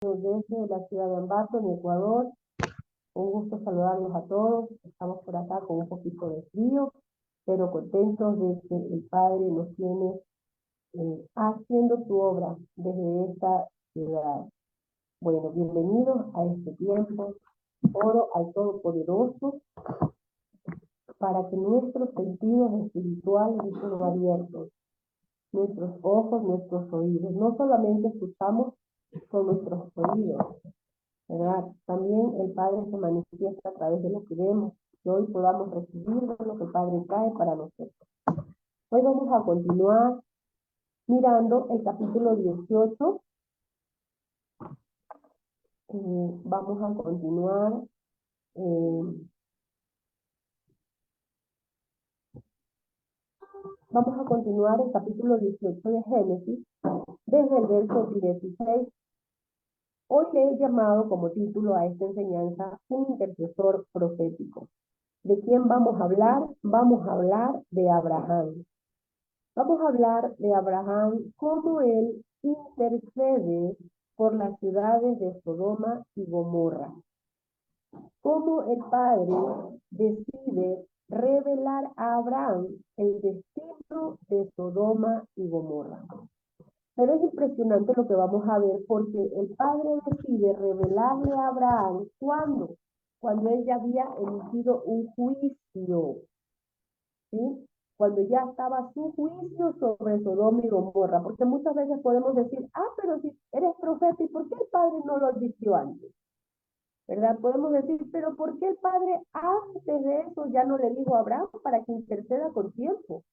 Desde la ciudad de Ambato, en Ecuador. Un gusto saludarlos a todos. Estamos por acá con un poquito de frío, pero contentos de que el Padre nos tiene haciendo su obra desde esta ciudad. Bueno, bienvenidos a este tiempo. Oro al Todopoderoso para que nuestros sentidos espirituales estén abiertos, nuestros ojos, nuestros oídos. No solamente escuchamos con nuestros oídos, ¿verdad? También el Padre se manifiesta a través de lo que vemos, que hoy podamos recibir lo que el Padre trae para nosotros. Hoy vamos a continuar mirando el capítulo 18. Vamos a continuar el capítulo 18 de Génesis, desde el verso 16. Hoy le he llamado como título a esta enseñanza un intercesor profético. ¿De quién vamos a hablar? Vamos a hablar de Abraham. Vamos a hablar de Abraham, cómo él intercede por las ciudades de Sodoma y Gomorra. Cómo el Padre decide revelar a Abraham el destino de Sodoma y Gomorra. Pero es impresionante lo que vamos a ver, porque el Padre decide revelarle a Abraham cuando él ya había emitido un juicio, ¿sí? Cuando ya estaba su juicio sobre Sodoma y Gomorra, porque muchas veces podemos decir, pero si eres profeta, ¿y por qué el Padre no lo advirtió antes? ¿Verdad? Podemos decir, pero ¿por qué el Padre antes de eso ya no le dijo a Abraham para que interceda con tiempo?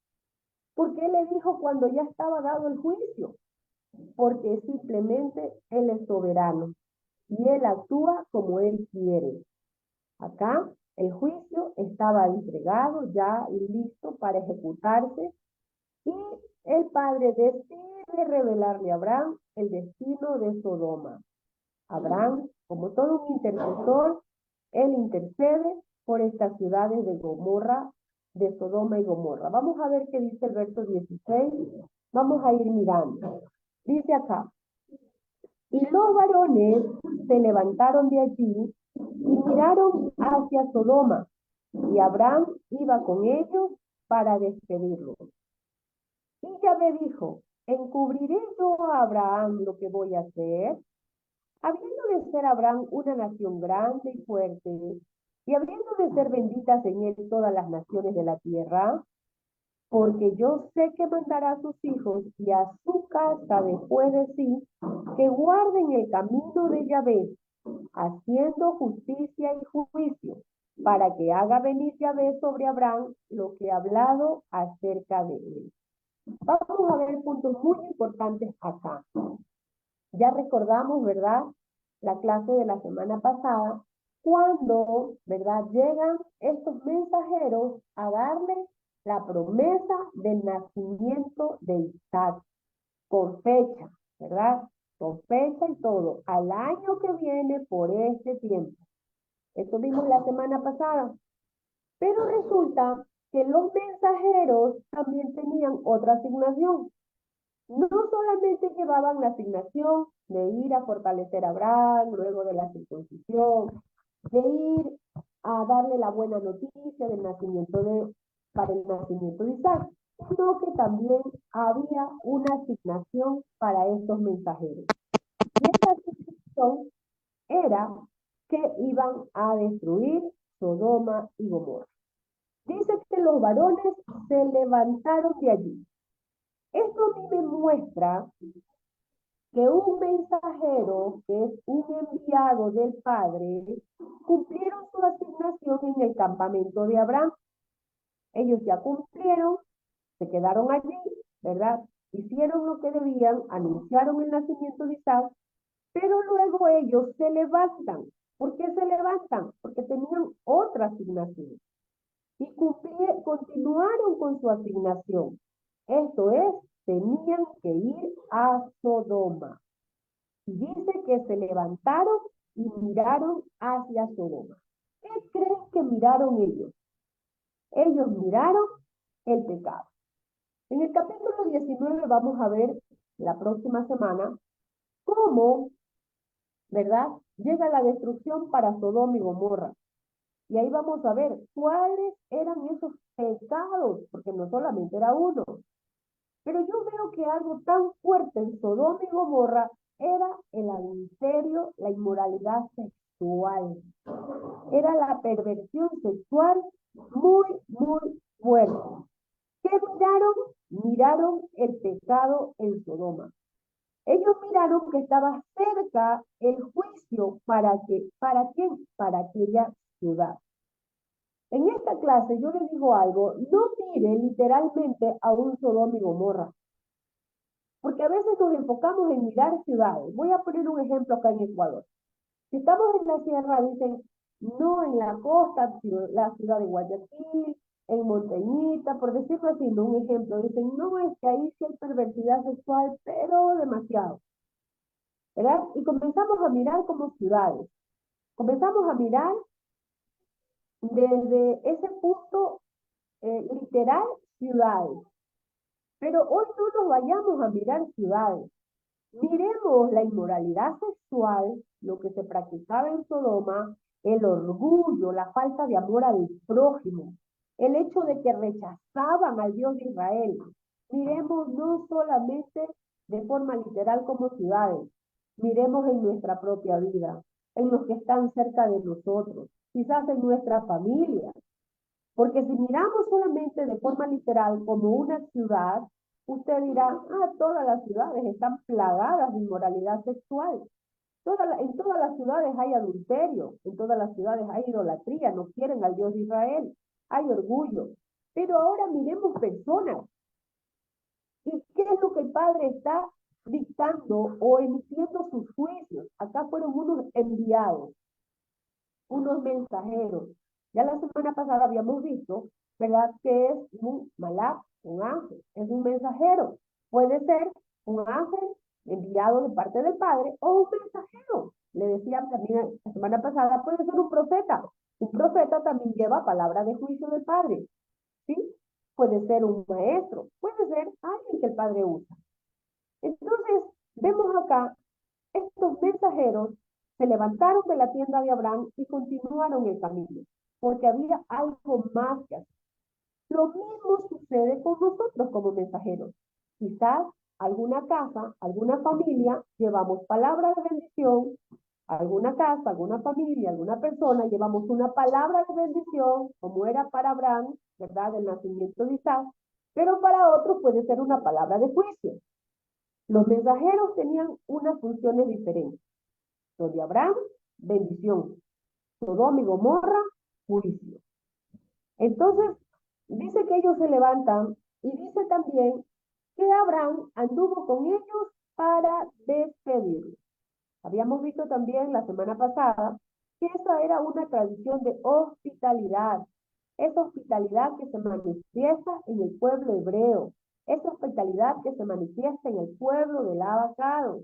¿Por qué le dijo cuando ya estaba dado el juicio? Porque simplemente Él es soberano y Él actúa como Él quiere. Acá el juicio estaba entregado, ya listo para ejecutarse, y el Padre decide revelarle a Abraham el destino de Sodoma. Abraham, como todo un intercesor, él intercede por estas ciudades de Gomorra, de Sodoma y Gomorra. Vamos a ver qué dice el verso 16. Vamos a ir mirando. Dice acá, y los varones se levantaron de allí y miraron hacia Sodoma, y Abraham iba con ellos para despedirlos. Y Yahvé dijo, ¿encubriré yo a Abraham lo que voy a hacer? Habiendo de ser Abraham una nación grande y fuerte, y habiendo de ser benditas en él todas las naciones de la tierra, porque yo sé que mandará a sus hijos y a su casa después de sí, que guarden el camino de Yahvé, haciendo justicia y juicio, para que haga venir Yahvé sobre Abraham lo que ha hablado acerca de él. Vamos a ver puntos muy importantes acá. Ya recordamos, ¿verdad?, la clase de la semana pasada, cuando, ¿verdad?, llegan estos mensajeros a darle la promesa del nacimiento de Isaac, con fecha, ¿verdad? Con fecha y todo, al año que viene por este tiempo. Eso vimos la semana pasada. Pero resulta que los mensajeros también tenían otra asignación. No solamente llevaban la asignación de ir a fortalecer a Abraham luego de la circuncisión, de ir a darle la buena noticia del nacimiento para el nacimiento de Isaac, sino que también había una asignación para estos mensajeros. Y esta asignación era que iban a destruir Sodoma y Gomorra. Dice que los varones se levantaron de allí. Esto a mí me muestra que un mensajero, que es un enviado del Padre, cumplieron su asignación en el campamento de Abraham. Ellos ya cumplieron, se quedaron allí, ¿verdad? Hicieron lo que debían, anunciaron el nacimiento de Isaac, pero luego ellos se levantan. ¿Por qué se levantan? Porque tenían otra asignación. Y continuaron con su asignación. Esto es, tenían que ir a Sodoma. Y dice que se levantaron y miraron hacia Sodoma. ¿Qué creen que miraron ellos? Ellos miraron el pecado. En el capítulo 19 vamos a ver la próxima semana cómo ¿verdad? Llega la destrucción para Sodoma y Gomorra. Y ahí vamos a ver cuáles eran esos pecados, porque no solamente era uno. Pero yo veo que algo tan fuerte en Sodoma y Gomorra era el adulterio, la inmoralidad sexual. Era la perversión sexual muy, muy fuerte. ¿Qué miraron? Miraron el pecado en Sodoma. Ellos miraron que estaba cerca el juicio ¿para quién? Para aquella ciudad. En esta clase yo les digo algo, no mire literalmente a un Sodoma y Gomorra, porque a veces nos enfocamos en mirar ciudades. Voy a poner un ejemplo acá en Ecuador. Si estamos en la sierra, dicen, no en la costa, la ciudad de Guayaquil, en Montañita, por decirlo así, no un ejemplo, dicen, no, es que ahí sí hay perversidad sexual, pero demasiado, ¿verdad? Y comenzamos a mirar como ciudades, comenzamos a mirar desde ese punto literal ciudades, pero hoy no nos vayamos a mirar ciudades, miremos la inmoralidad sexual, lo que se practicaba en Sodoma, el orgullo, la falta de amor al prójimo, el hecho de que rechazaban al Dios de Israel. Miremos no solamente de forma literal como ciudades, miremos en nuestra propia vida, en los que están cerca de nosotros, quizás en nuestra familia, porque si miramos solamente de forma literal como una ciudad, usted dirá, todas las ciudades están plagadas de inmoralidad sexual. En todas las ciudades hay adulterio, en todas las ciudades hay idolatría, no quieren al Dios de Israel, hay orgullo. Pero ahora miremos personas. ¿Y qué es lo que el Padre está dictando o emitiendo sus juicios? Acá fueron unos enviados, unos mensajeros. Ya la semana pasada habíamos visto, ¿verdad?, que es un malach, un ángel, es un mensajero. Puede ser un ángel enviado de parte del Padre o un mensajero. Le decía también la semana pasada, puede ser un profeta. Un profeta también lleva palabra de juicio del Padre, ¿sí? Puede ser un maestro, puede ser alguien que el Padre usa. Entonces, vemos acá estos mensajeros se levantaron de la tienda de Abraham y continuaron el camino, porque había algo más que hacer. Lo mismo sucede con nosotros como mensajeros. Quizás alguna casa, alguna familia, llevamos palabra de bendición, alguna casa, alguna familia, alguna persona, llevamos una palabra de bendición, como era para Abraham, ¿verdad?, del nacimiento de Isaac, pero para otros puede ser una palabra de juicio. Los mensajeros tenían unas funciones diferentes. Los de Abraham, bendición. Sodoma y Gomorra, juicio. Entonces, dice que ellos se levantan y dice también que Abraham anduvo con ellos para despedirlos. Habíamos visto también la semana pasada que esa era una tradición de hospitalidad. Esa hospitalidad que se manifiesta en el pueblo hebreo. Esa hospitalidad que se manifiesta en el pueblo del Abacado.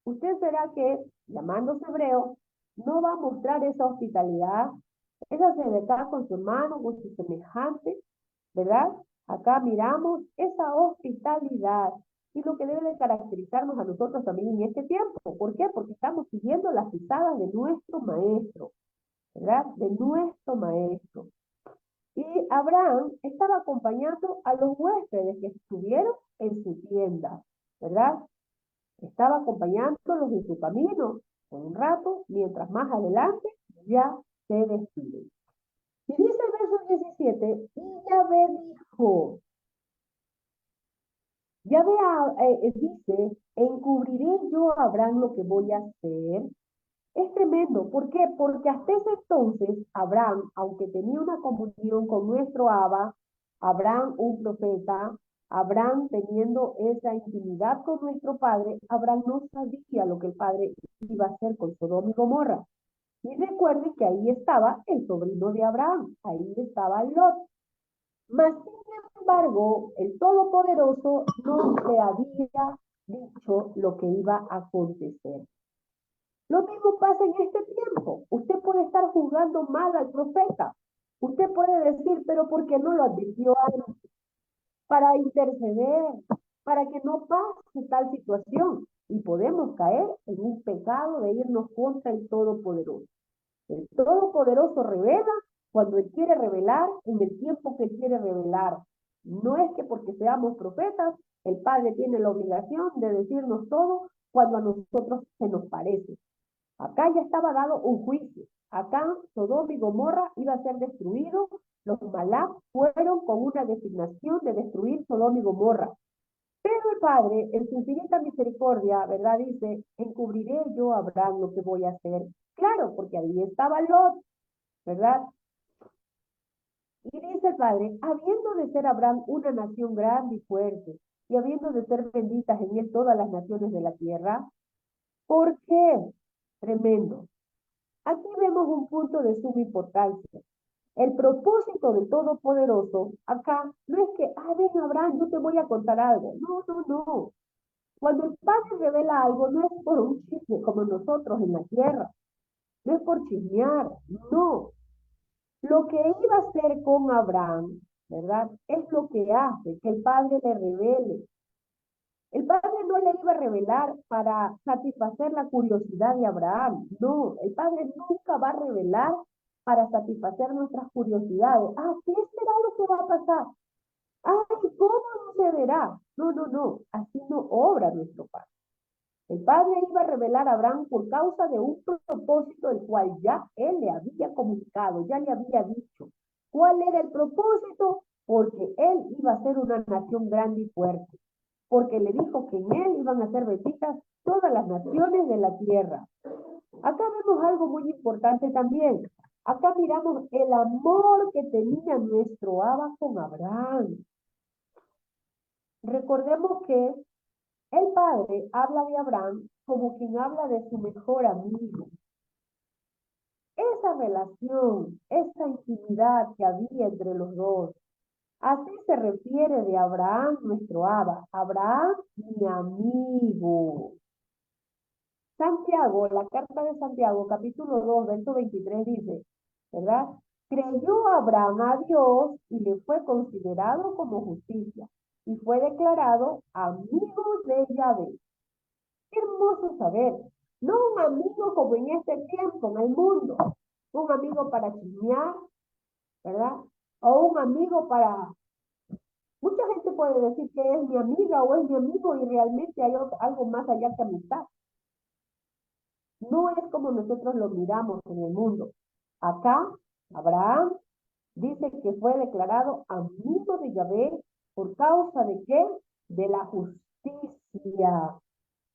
Usted verá que, llamándose hebreo, no va a mostrar esa hospitalidad, esa seriedad con su hermano, con su semejante, ¿verdad? Acá miramos esa hospitalidad y lo que debe de caracterizarnos a nosotros también en este tiempo. ¿Por qué? Porque estamos siguiendo las pisadas de nuestro maestro, ¿verdad? De nuestro maestro. Y Abraham estaba acompañando a los huéspedes que estuvieron en su tienda, ¿verdad? Estaba acompañándolos en su camino por un rato, mientras más adelante ya se despiden. Y dice el verso 17, y Yahvé dijo, Yahvé dice, encubriré yo a Abraham lo que voy a hacer. Es tremendo, ¿por qué? Porque hasta ese entonces Abraham, aunque tenía una comunión con nuestro Abba, Abraham un profeta, Abraham teniendo esa intimidad con nuestro Padre, Abraham no sabía lo que el Padre iba a hacer con Sodoma y Gomorra. Y recuerden que ahí estaba el sobrino de Abraham, ahí estaba Lot. Mas, sin embargo, el Todopoderoso no le había dicho lo que iba a acontecer. Lo mismo pasa en este tiempo. Usted puede estar juzgando mal al profeta. Usted puede decir, pero ¿por qué no lo advirtió antes? Para interceder, para que no pase tal situación. y podemos caer en un pecado de irnos contra el Todopoderoso. El Todopoderoso revela cuando Él quiere revelar, en el tiempo que Él quiere revelar. No es que porque seamos profetas, el Padre tiene la obligación de decirnos todo cuando a nosotros se nos parece. Acá ya estaba dado un juicio. Acá Sodoma y Gomorra iba a ser destruido. Los malás fueron con una designación de destruir Sodoma y Gomorra. Pero el Padre, en su infinita misericordia, ¿verdad? Dice, encubriré yo a Abraham lo que voy a hacer. Claro, porque ahí estaba Lot, ¿verdad? Y dice el Padre, habiendo de ser Abraham una nación grande y fuerte, y habiendo de ser benditas en él todas las naciones de la tierra, ¿por qué? Tremendo. Aquí vemos un punto de suma importancia. El propósito del Todopoderoso acá no es que, ven Abraham, yo te voy a contar algo. No, no, no. Cuando el Padre revela algo, no es por un chisme como nosotros en la tierra. No es por chismear, no. Lo que iba a hacer con Abraham, ¿verdad? Es lo que hace que el Padre le revele. El Padre no le iba a revelar para satisfacer la curiosidad de Abraham. No, el Padre nunca va a revelar para satisfacer nuestras curiosidades. ¿Qué será lo que va a pasar? ¿Cómo sucederá? No, no, no. Así no obra nuestro Padre. El Padre iba a revelar a Abraham por causa de un propósito el cual ya él le había comunicado, ya le había dicho. ¿Cuál era el propósito? Porque él iba a ser una nación grande y fuerte. Porque le dijo que en él iban a ser benditas todas las naciones de la tierra. Acá vemos algo muy importante también. Acá miramos el amor que tenía nuestro Abba con Abraham. Recordemos que el Padre habla de Abraham como quien habla de su mejor amigo. Esa relación, esa intimidad que había entre los dos, así se refiere de Abraham, nuestro Abba. Abraham, mi amigo. Santiago, la carta de Santiago, capítulo 2, verso 23 dice, ¿verdad? Creyó Abraham a Dios y le fue considerado como justicia y fue declarado amigo de Yahvé. Qué hermoso saber, no un amigo como en este tiempo, en el mundo, un amigo para chismear, ¿verdad? O un amigo para... Mucha gente puede decir que es mi amiga o es mi amigo y realmente hay algo más allá que amistad. No es como nosotros lo miramos en el mundo. Acá, Abraham dice que fue declarado amigo de Yahvé por causa de qué? De la justicia,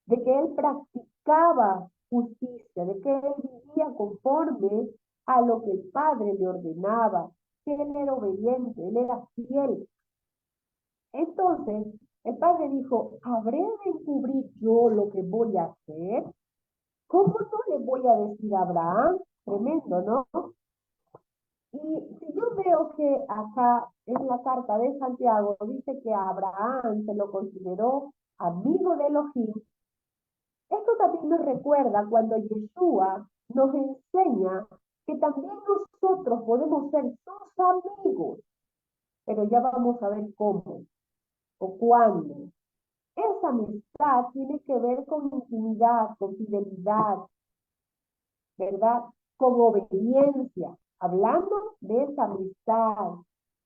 de que él practicaba justicia, de que él vivía conforme a lo que el Padre le ordenaba, que él era obediente, él era fiel. Entonces, el Padre dijo, ¿habré de encubrir yo lo que voy a hacer? ¿Cómo no le voy a decir a Abraham? Tremendo, ¿no? Y si yo veo que acá en la carta de Santiago dice que a Abraham se lo consideró amigo de Elohim, esto también nos recuerda cuando Yeshua nos enseña que también nosotros podemos ser sus amigos, pero ya vamos a ver cómo o cuándo. Esa amistad tiene que ver con intimidad, con fidelidad, ¿verdad? Con obediencia, hablando de esa amistad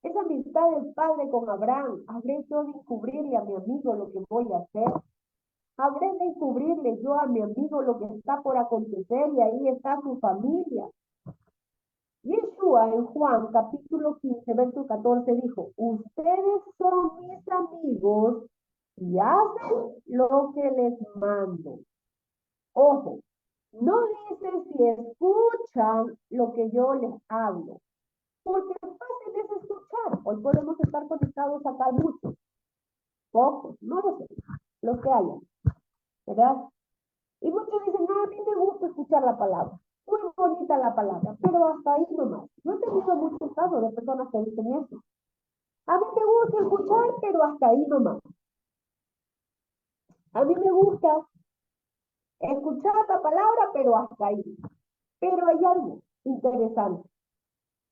del Padre con Abraham. ¿Habré yo de encubrirle a mi amigo lo que voy a hacer? ¿Habré de encubrirle yo a mi amigo lo que está por acontecer y ahí está su familia? Yeshua en Juan capítulo 15, verso 14 dijo, ustedes son mis amigos y hacen lo que les mando. Ojo, no dice si escuchan lo que yo les hablo, porque fácil es escuchar. Hoy podemos estar conectados acá muchos, pocos, no lo sé, los que hayan, ¿verdad? Y muchos dicen, no, a mí me gusta escuchar la palabra, muy bonita la palabra, pero hasta ahí nomás. Yo he tenido muchos casos de personas que dicen eso. A mí me gusta escuchar, pero hasta ahí nomás. A mí me gusta escuchar la palabra, pero hasta ahí. Pero hay algo interesante,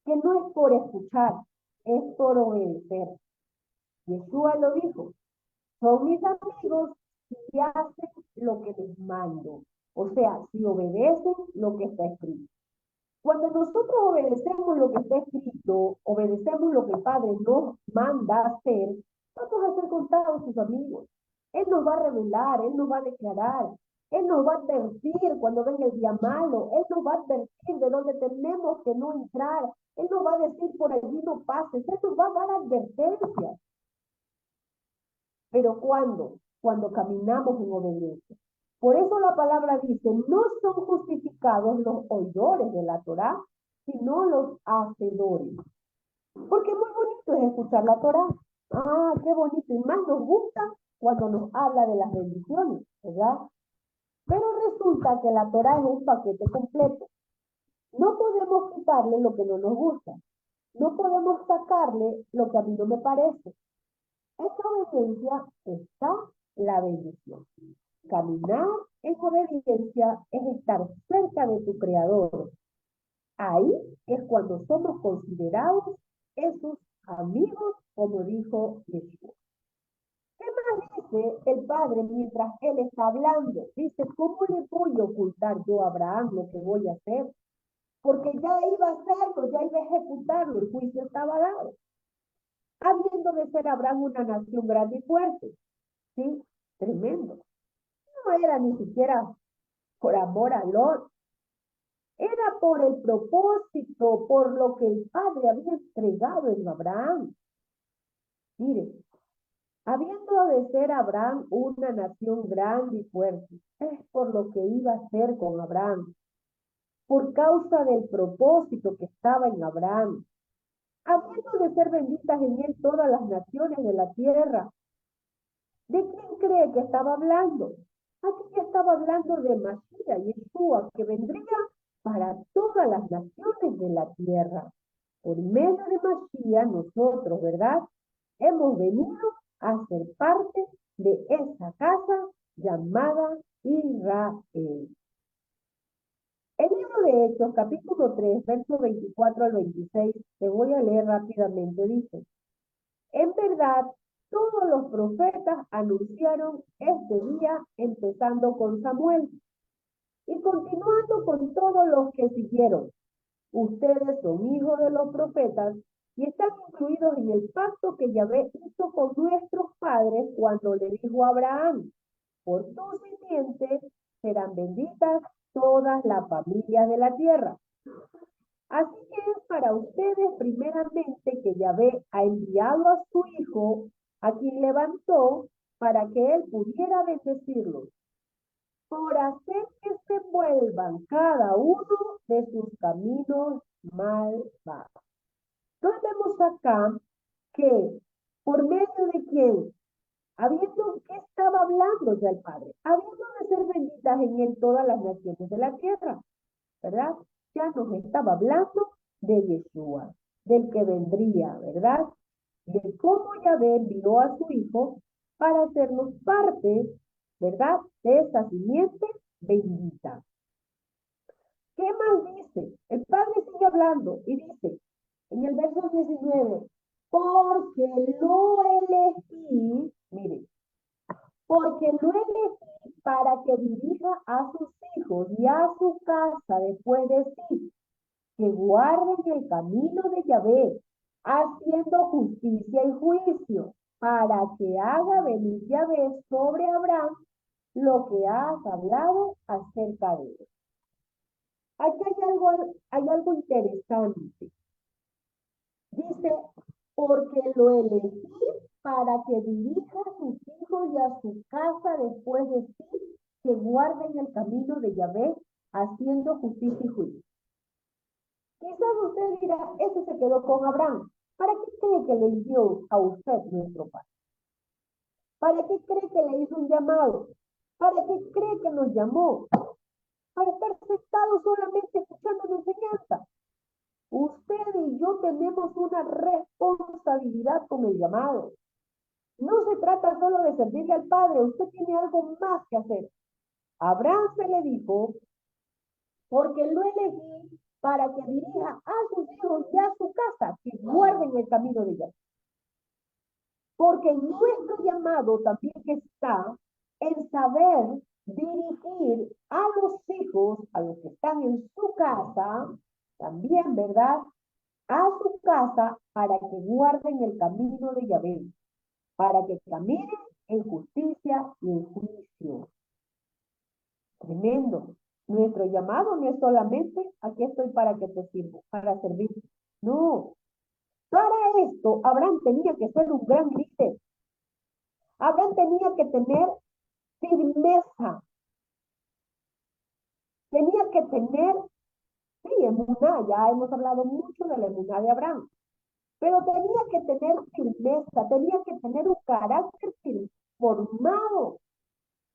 que no es por escuchar, es por obedecer. Yeshua lo dijo, son mis amigos y hacen lo que les mando. O sea, si obedecen lo que está escrito. Cuando nosotros obedecemos lo que está escrito, obedecemos lo que el Padre nos manda hacer, vamos a ser contados sus amigos. Él nos va a revelar, Él nos va a declarar, Él nos va a advertir cuando venga el día malo, Él nos va a advertir de dónde tenemos que no entrar, Él nos va a decir por allí no pases, Él nos va a dar advertencias. Pero ¿cuándo? Cuando caminamos en obediencia. Por eso la palabra dice, no son justificados los oidores de la Torá, sino los hacedores. Porque muy bonito es escuchar la Torá. Ah, qué bonito. Y más nos gusta cuando nos habla de las bendiciones, ¿verdad? Pero resulta que la Torá es un paquete completo. No podemos quitarle lo que no nos gusta. No podemos sacarle lo que a mí no me parece. En la obediencia está la bendición. Caminar en obediencia es estar cerca de tu Creador. Ahí es cuando somos considerados esos amigos, como dijo Jesús. ¿Qué más dice el Padre mientras Él está hablando? Dice, ¿cómo le voy a ocultar yo a Abraham lo que voy a hacer? Porque ya iba a hacerlo, ya iba a ejecutarlo, el juicio estaba dado. Habiendo de ser Abraham una nación grande y fuerte. Sí, tremendo. No era ni siquiera por amor a Lot, era por el propósito, por lo que el Padre había entregado en Abraham. Mire, habiendo de ser Abraham una nación grande y fuerte, es por lo que iba a ser con Abraham, por causa del propósito que estaba en Abraham, habiendo de ser benditas en él todas las naciones de la tierra. ¿De quién cree que estaba hablando? Aquí estaba hablando de Masías, Yeshua, que vendría para todas las naciones de la tierra. Por medio de Masías, nosotros, ¿verdad? Hemos venido a ser parte de esa casa llamada Israel. El libro de Hechos, capítulo 3, versos 24 al 26, te voy a leer rápidamente, dice: en verdad, todos los profetas anunciaron este día, empezando con Samuel y continuando con todos los que siguieron. Ustedes son hijos de los profetas y están incluidos en el pacto que Yahvé hizo con nuestros padres cuando le dijo a Abraham: por tu simiente serán benditas todas las familias de la tierra. Así que es para ustedes primeramente que Yahvé ha enviado a su Hijo, a quien levantó, para que él pudiera bendecirlos, por hacer que se vuelvan cada uno de sus caminos malvados. Entonces vemos acá que por medio de quién, habiendo que estaba hablando ya el Padre, habiendo de ser benditas en él todas las naciones de la tierra, ¿verdad? Ya nos estaba hablando de Yeshua, del que vendría, ¿verdad? De cómo Yahvé envió a su Hijo para hacernos parte, ¿verdad? De esa simiente bendita. ¿Qué más dice? El Padre sigue hablando y dice en el verso 19, porque lo elegí, mire, porque lo elegí para que dirija a sus hijos y a su casa después de sí, que guarden el camino de Yahvé, haciendo justicia y juicio, para que haga venir Yahvé sobre Abraham lo que has hablado acerca de él. Aquí hay algo interesante. Dice, porque lo elegí para que dirija a sus hijos y a su casa después de sí, que guarden el camino de Yahvé, haciendo justicia y juicio. Quizás usted dirá, eso se quedó con Abraham. ¿Para qué cree que le envió a usted nuestro Padre? ¿Para qué cree que le hizo un llamado? ¿Para qué cree que nos llamó? Para estar sentados solamente escuchando la enseñanza. Usted y yo tenemos una responsabilidad con el llamado. No se trata solo de servirle al Padre, usted tiene algo más que hacer. A Abraham se le dijo, porque lo elegí para que dirija a sus hijos y a su casa, que guarden el camino de Dios. Porque nuestro llamado también está en saber, dirigir a los hijos, a los que están en su casa, también, ¿verdad? A su casa para que guarden el camino de Yahvé, para que caminen en justicia y en juicio. Tremendo. Nuestro llamado no es solamente aquí estoy para que te sirvo, para servir. No. Para esto, Abraham tenía que ser un gran líder. Abraham tenía que tener firmeza. Tenía que tener, sí, emuná, ya hemos hablado mucho de la emuná de Abraham, pero tenía que tener firmeza, tenía que tener un carácter formado,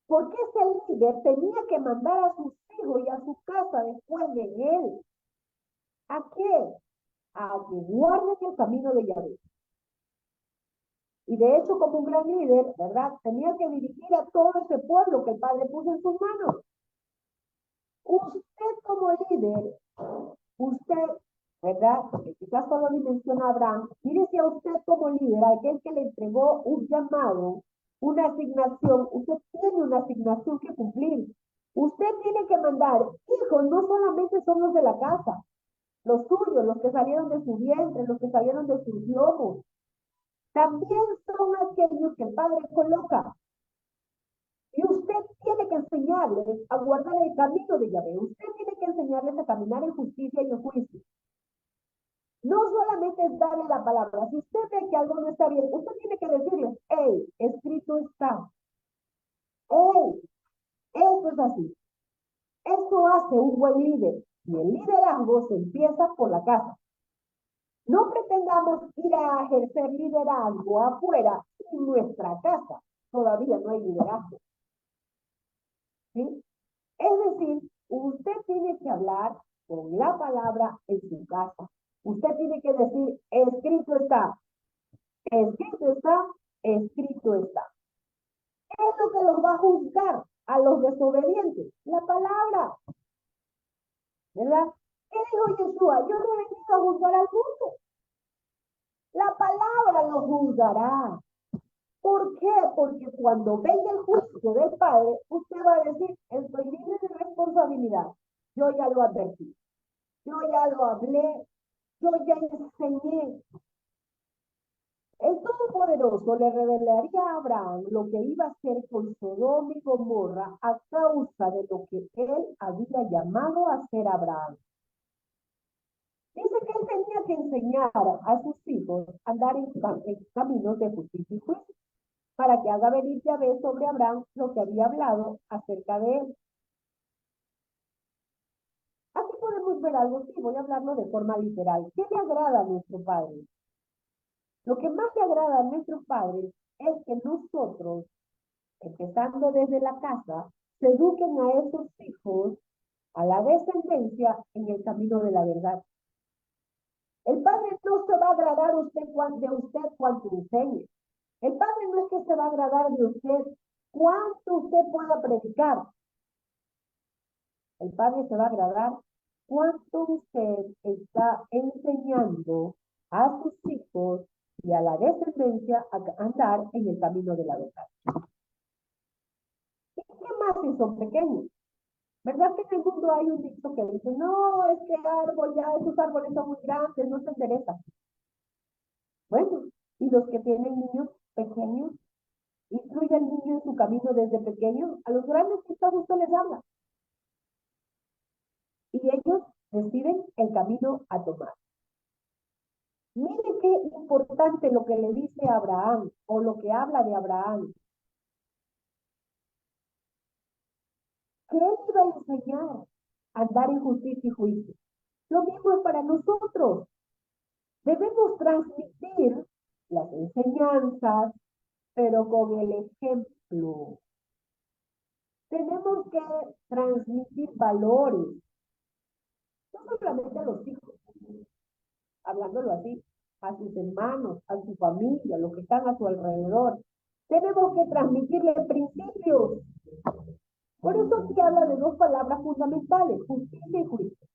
porque ese líder tenía que mandar a sus hijos y a su casa después de él. ¿A qué? A que guarden el camino de Yahvé. Y de hecho, como un gran líder, ¿verdad? Tenía que dirigir a todo ese pueblo que el Padre puso en sus manos. Usted como líder, usted, ¿verdad? Porque quizás solo dimensiona a Abraham. Mire si a usted como líder, aquel que le entregó un llamado, una asignación, usted tiene una asignación que cumplir. Usted tiene que mandar hijos, no solamente son los de la casa, los suyos, los que salieron de su vientre, los que salieron de sus lomos. También son aquellos que el Padre coloca. Y usted tiene que enseñarles a guardar el camino de Yahvé. Usted tiene que enseñarles a caminar en justicia y en juicio. No solamente es darle la palabra. Si usted ve que algo no está bien, usted tiene que decirles, hey, escrito está. Hey, eso es así. Eso hace un buen líder. Y el liderazgo se empieza por la casa. No pretendamos ir a ejercer liderazgo afuera en nuestra casa. Todavía no hay liderazgo. ¿Sí? Es decir, usted tiene que hablar con la palabra en su casa. Usted tiene que decir, escrito está, escrito está, escrito está. ¿Qué es lo que los va a juzgar a los desobedientes? La palabra. ¿Verdad? ¿Qué dijo Yeshua? Yo no he venido a juzgar al mundo. La palabra los juzgará. ¿Por qué? Porque cuando venga el juicio del Padre, usted va a decir, estoy libre de responsabilidad. Yo ya lo advertí. Yo ya lo hablé. Yo ya enseñé. El Todopoderoso le revelaría a Abraham lo que iba a hacer con Sodoma y Gomorra a causa de lo que él había llamado a hacer Abraham. Dice que él tenía que enseñar a sus hijos a andar en caminos de justicia y juicio, para que haga venir Yahvé sobre Abraham lo que había hablado acerca de él. Aquí podemos ver algo, sí, voy a hablarlo de forma literal. ¿Qué le agrada a nuestro Padre? Lo que más le agrada a nuestros padres es que nosotros, empezando desde la casa, se eduquen a esos hijos, a la descendencia, en el camino de la verdad. El Padre no se va a agradar de usted cuanto enseñe. El Padre no es que se va a agradar de usted cuánto usted pueda predicar. El Padre se va a agradar cuánto usted está enseñando a sus hijos y a la descendencia a andar en el camino de la verdad. ¿Y qué más si son pequeños? ¿Verdad que en el mundo hay un dicho que dice, no, es que árbol, ya esos árboles son muy grandes, no se enderezan? Bueno, y los que tienen niños pequeños, instruye al niño en su camino desde pequeño, a los grandes quizás usted les habla. Y ellos deciden el camino a tomar. Mire qué importante lo que le dice a Abraham, o lo que habla de Abraham. Que él iba a enseñar a andar en justicia y juicio. Lo mismo es para nosotros. Debemos transmitir las enseñanzas, pero con el ejemplo. Tenemos que transmitir valores, no solamente a los hijos, hablándolo así, a sus hermanos, a su familia, los que están a su alrededor. Tenemos que transmitirle principios. Por eso aquí habla de dos palabras fundamentales, justicia y juicio.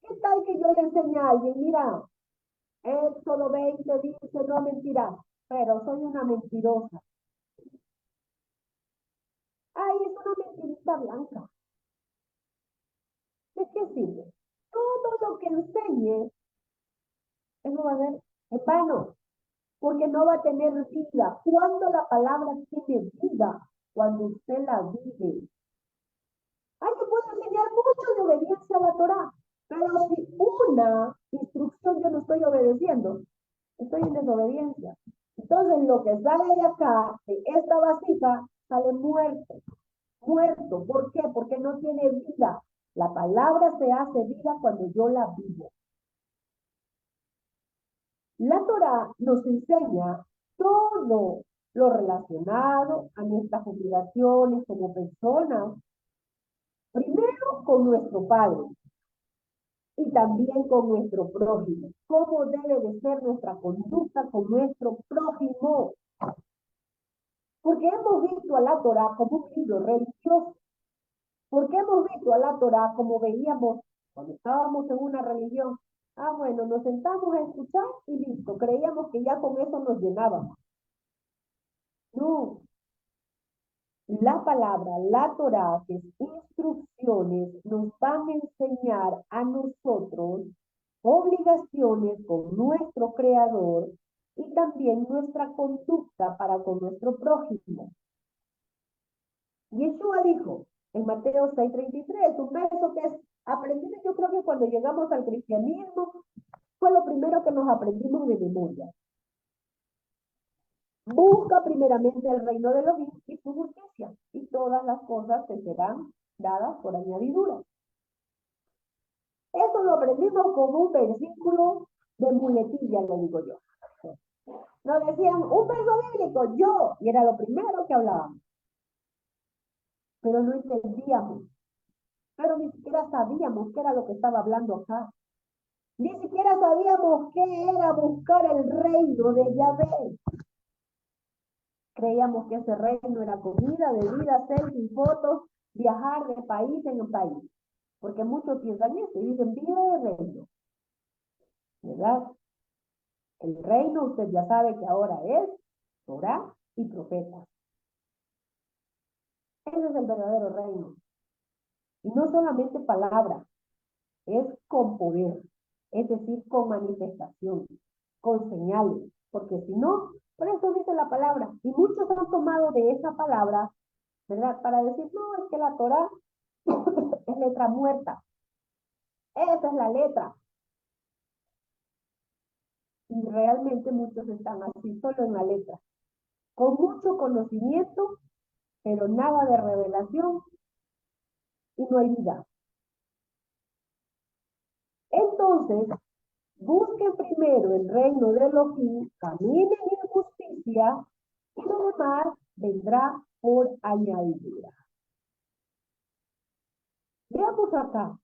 ¿Qué tal que yo le enseñe a alguien, mira, Éxodo 20 dice, no mentirás, pero soy una mentirosa? Ahí cajita blanca. ¿De qué sirve? Todo lo que enseñe, eso va a ser en vano, porque no va a tener vida. ¿Cuándo la palabra tiene vida? Cuando usted la vive. Ay, yo puedo enseñar mucho de obediencia a la Torá, pero si una instrucción yo no estoy obedeciendo, estoy en desobediencia. Entonces lo que sale de acá, de esta vasija, sale muerto. Muerto. ¿Por qué? Porque no tiene vida. La palabra se hace vida cuando yo la vivo. La Torá nos enseña todo lo relacionado a nuestras obligaciones como personas, primero con nuestro Padre y también con nuestro prójimo. ¿Cómo debe de ser nuestra conducta con nuestro prójimo? Porque hemos visto a la Torá como un libro religioso. Porque hemos visto a la Torá como veíamos cuando estábamos en una religión. Ah, bueno, nos sentamos a escuchar y listo. Creíamos que ya con eso nos llenábamos. No, la palabra, la Torá, que es instrucciones, nos van a enseñar a nosotros obligaciones con nuestro Creador y también nuestra conducta para con nuestro prójimo. Yeshua dijo en Mateo 6:33, un verso que es aprendido, yo creo que cuando llegamos al cristianismo fue lo primero que nos aprendimos de memoria. Busca primeramente el reino de los cielos y su justicia, y todas las cosas te serán dadas por añadidura. Eso lo aprendimos como un versículo de muletilla, le digo yo. Nos decían un verso bíblico, yo, y era lo primero que hablábamos. Pero no entendíamos. Pero ni siquiera sabíamos qué era lo que estaba hablando acá. Ni siquiera sabíamos qué era buscar el reino de Yahvé. Creíamos que ese reino era comida, bebida, selfie, fotos, viajar de país en país. Porque muchos piensan eso y dicen vida de reino. ¿Verdad? El reino, usted ya sabe que ahora es Torá y profetas. Ese es el verdadero reino. Y no solamente palabras, es con poder, es decir, con manifestación, con señales, porque si no, por eso dice la palabra, y muchos han tomado de esa palabra, ¿verdad? Para decir, no, es que la Torá es letra muerta, esa es la letra, y realmente muchos están así, solo en la letra, con mucho conocimiento, pero nada de revelación, y no hay vida. Entonces, busquen primero el reino de Elohim, caminen en justicia, y lo demás vendrá por añadidura. Veamos acá,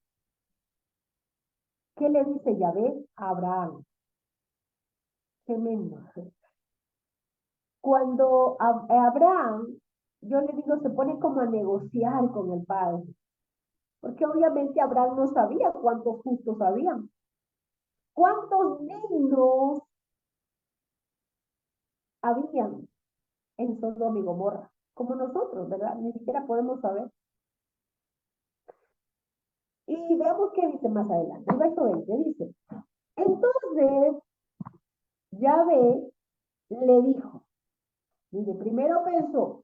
¿qué le dice Yahvé a Abraham? Tremendo. Cuando Abraham, yo le digo, se pone como a negociar con el padre, porque obviamente Abraham no sabía cuántos justos habían, cuántos dignos habían en Sodoma y Gomorra, como nosotros, ¿verdad? Ni siquiera podemos saber. Y veamos qué dice más adelante. El verso 20 dice, entonces Yahvé le dijo, mire, primero pensó,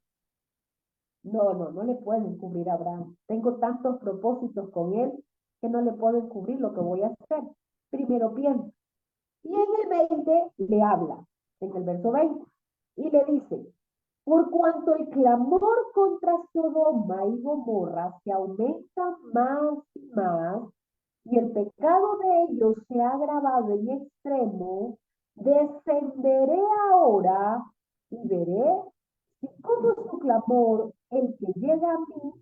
no le puedo encubrir a Abraham. Tengo tantos propósitos con él que no le puedo encubrir lo que voy a hacer. Primero piensa. Y en el 20 le habla, en el verso 20, y le dice, por cuanto el clamor contra Sodoma y Gomorra se aumenta más y más, y el pecado de ellos se ha agravado en extremo, descenderé ahora y veré si como su clamor el que llega a mí,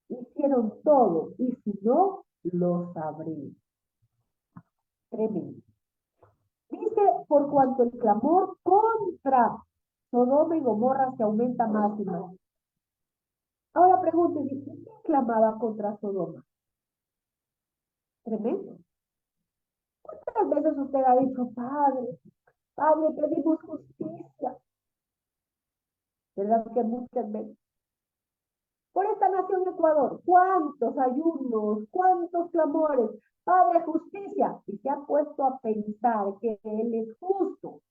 hicieron todo, y si no, lo sabré. Tremendo. Dice, por cuanto el clamor contra Sodoma y Gomorra se aumenta más y más. Ahora pregúntese, ¿quién clamaba contra Sodoma? Tremendo. ¿Cuántas veces usted ha dicho, Padre, pedimos justicia? ¿Verdad que muchas veces? Por esta nación Ecuador, cuántos ayunos, cuántos clamores, Padre, justicia, y se ha puesto a pensar que Él es justo.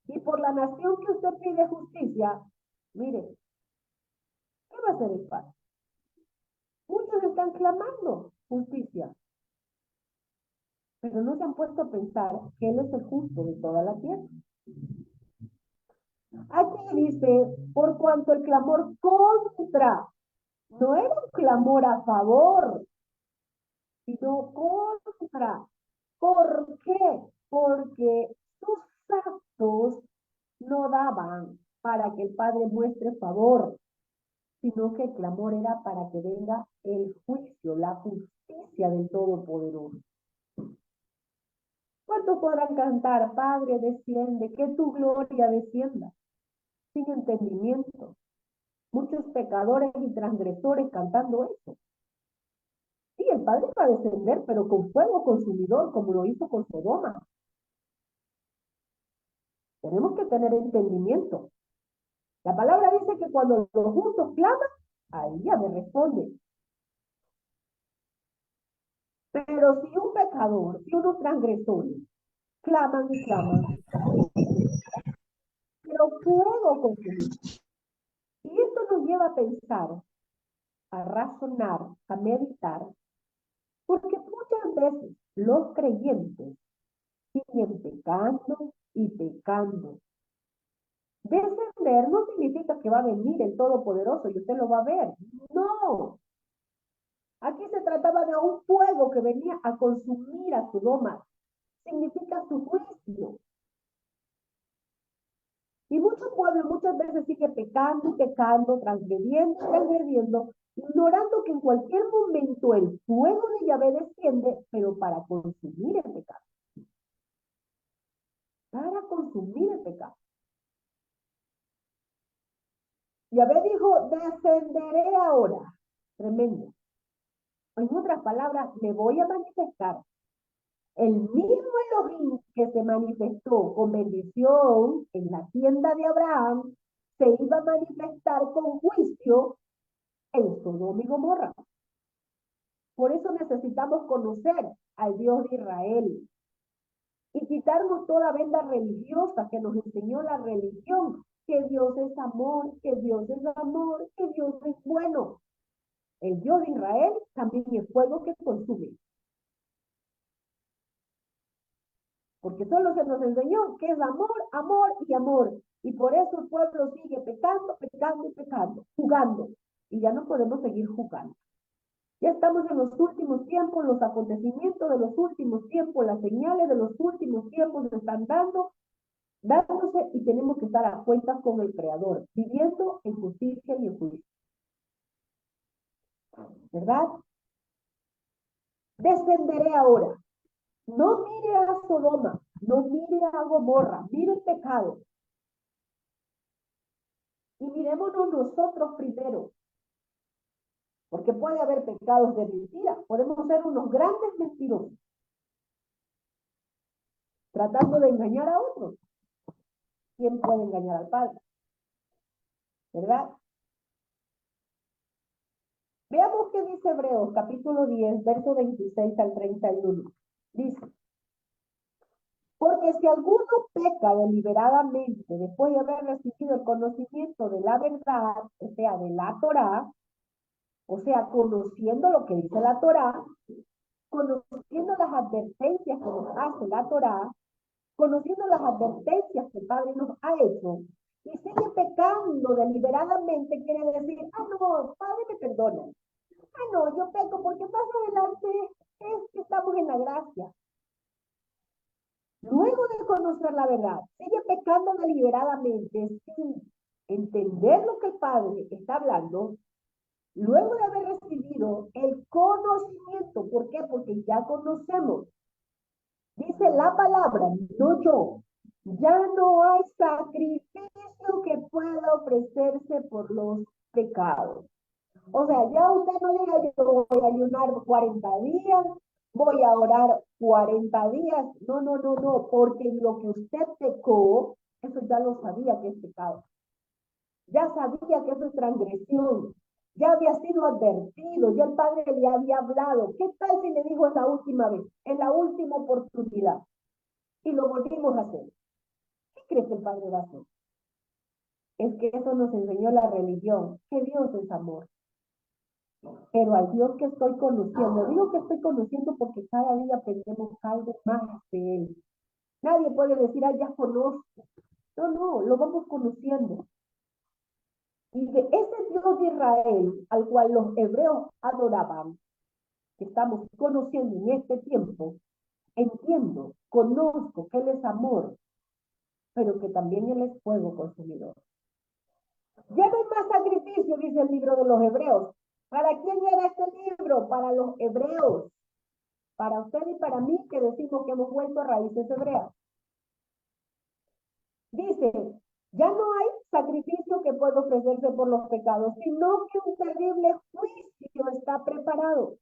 Y por la nación que usted pide justicia, mire, ¿qué va a hacer el Padre? Muchos están clamando justicia, pero no se han puesto a pensar que Él es el justo de toda la tierra. Aquí dice, por cuanto el clamor contra, no era un clamor a favor, sino contra. ¿Por qué? Porque sus actos no daban para que el Padre muestre favor, sino que el clamor era para que venga el juicio, la justicia del Todopoderoso. ¿Cuántos podrán cantar, Padre, desciende, que tu gloria descienda? Sin entendimiento. Muchos pecadores y transgresores cantando eso. Sí, el Padre va a descender, pero con fuego consumidor, como lo hizo con Sodoma. Tenemos que tener entendimiento. La palabra dice que cuando los justos claman, ahí ya me responde. Pero si un pecador, si unos transgresores claman y claman, pero fuego consumidor. Y esto nos lleva a pensar, a razonar, a meditar, porque muchas veces los creyentes siguen pecando y pecando. Descender no significa que va a venir el Todopoderoso y usted lo va a ver. No. Aquí se trataba de un fuego que venía a consumir a Sodoma. Significa su juicio. Y mucho pueblo muchas veces sigue pecando y pecando, transgrediendo, ignorando que en cualquier momento el fuego de Yahvé desciende, pero para consumir el pecado. Para consumir el pecado. Yahvé dijo, descenderé ahora. Tremendo. En otras palabras, me voy a manifestar. El mismo Elohim que se manifestó con bendición en la tienda de Abraham, se iba a manifestar con juicio en Sodoma y Gomorra. Por eso necesitamos conocer al Dios de Israel y quitarnos toda venda religiosa que nos enseñó la religión, que Dios es amor, que Dios es amor, que Dios es bueno. El Dios de Israel también es fuego que consume. Porque solo se nos enseñó que es amor, amor y amor. Y por eso el pueblo sigue pecando, pecando y pecando, jugando. Y ya no podemos seguir jugando. Ya estamos en los últimos tiempos, los acontecimientos de los últimos tiempos, las señales de los últimos tiempos se están dándose y tenemos que estar a cuentas con el Creador, viviendo en justicia y en juicio. ¿Verdad? Descenderé ahora. No mire a Sodoma, no mire a Gomorra, mire el pecado. Y mirémonos nosotros primero. Porque puede haber pecados de mentira. Podemos ser unos grandes mentirosos. Tratando de engañar a otros. ¿Quién puede engañar al Padre? ¿Verdad? Veamos qué dice Hebreos, capítulo 10, verso 26 al 31. Dice, porque si alguno peca deliberadamente después de haber recibido el conocimiento de la verdad, o sea, de la Torá, o sea, conociendo lo que dice la Torá, conociendo las advertencias que nos hace la Torá, conociendo las advertencias que el Padre nos ha hecho, y sigue pecando deliberadamente, quiere decir, no, Padre me perdona. No, yo peco porque más adelante es que estamos en la gracia. Luego de conocer la verdad, sigue pecando deliberadamente sin entender lo que el Padre está hablando. Luego de haber recibido el conocimiento, ¿por qué? Porque ya conocemos. Dice la palabra, no yo. Ya no hay sacrificio que pueda ofrecerse por los pecados. O sea, ya usted no diga, yo voy a ayunar 40 días, voy a orar 40 días. No, no, no, no, porque lo que usted pecó, eso ya lo sabía que es pecado. Ya sabía que eso es transgresión. Ya había sido advertido, ya el padre le había hablado. ¿Qué tal si le dijo en la última vez, en la última oportunidad? Y lo volvimos a hacer. ¿Qué crees que el padre va a hacer? Es que eso nos enseñó la religión, que Dios es amor. Pero al Dios que estoy conociendo, digo que estoy conociendo porque cada día aprendemos algo más de Él. Nadie puede decir, ah, ya conozco. No, no, lo vamos conociendo. Y que ese Dios de Israel, al cual los hebreos adoraban, que estamos conociendo en este tiempo, entiendo, conozco que Él es amor, pero que también Él es fuego consumidor. Ya no hay más sacrificio, dice el libro de los hebreos. ¿Para quién era este libro? Para los hebreos. Para usted y para mí, que decimos que hemos vuelto a raíces hebreas. Dice, ya no hay sacrificio que pueda ofrecerse por los pecados, sino que un terrible juicio está preparado.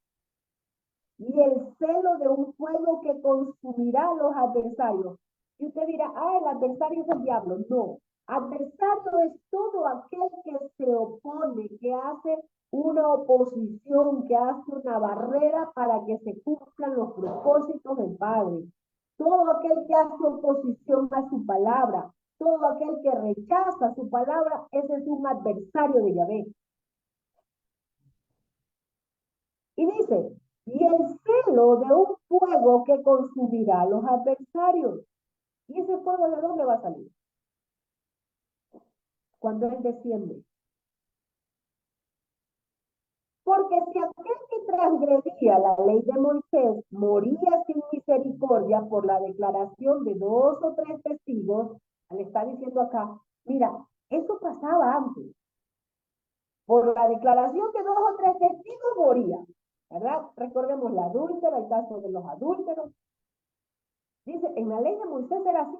Y el celo de un fuego que consumirá a los adversarios. Y usted dirá, ah, el adversario es el diablo. No, adversario es todo aquel que se opone, que hace una oposición, que hace una barrera para que se cumplan los propósitos del Padre. Todo aquel que hace oposición a su palabra, todo aquel que rechaza su palabra, ese es un adversario de Yahvé. Y dice, y el celo de un fuego que consumirá a los adversarios. ¿Y ese fuego de dónde va a salir? Cuando Él desciende. Porque si aquel que transgredía la ley de Moisés moría sin misericordia por la declaración de 2 o 3 testigos, le está diciendo acá, mira, eso pasaba antes. Por la declaración de 2 o 3 testigos moría, ¿verdad? Recordemos la adúltera, el caso de los adúlteros. Dice, en la ley de Moisés era así.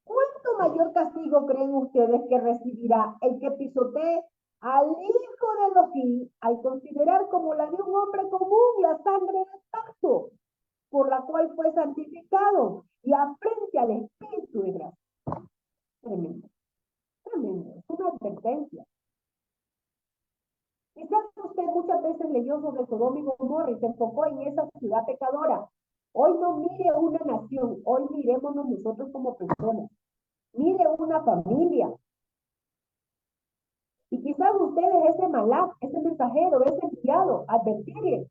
¿Cuánto mayor castigo creen ustedes que recibirá el que pisotee al hijo de Elohim al considerar como la de un hombre común la sangre del pacto, por la cual fue santificado y afrente al Espíritu de gracia? Tremendo, tremendo, es una advertencia. Quizás usted muchas veces leyó sobre Sodoma y Gomorra y se enfocó en esa ciudad pecadora. Hoy no mire una nación, hoy mirémonos nosotros como personas. Mire una familia. Y quizás usted es ese malak, ese mensajero, ese enviado, advertirle.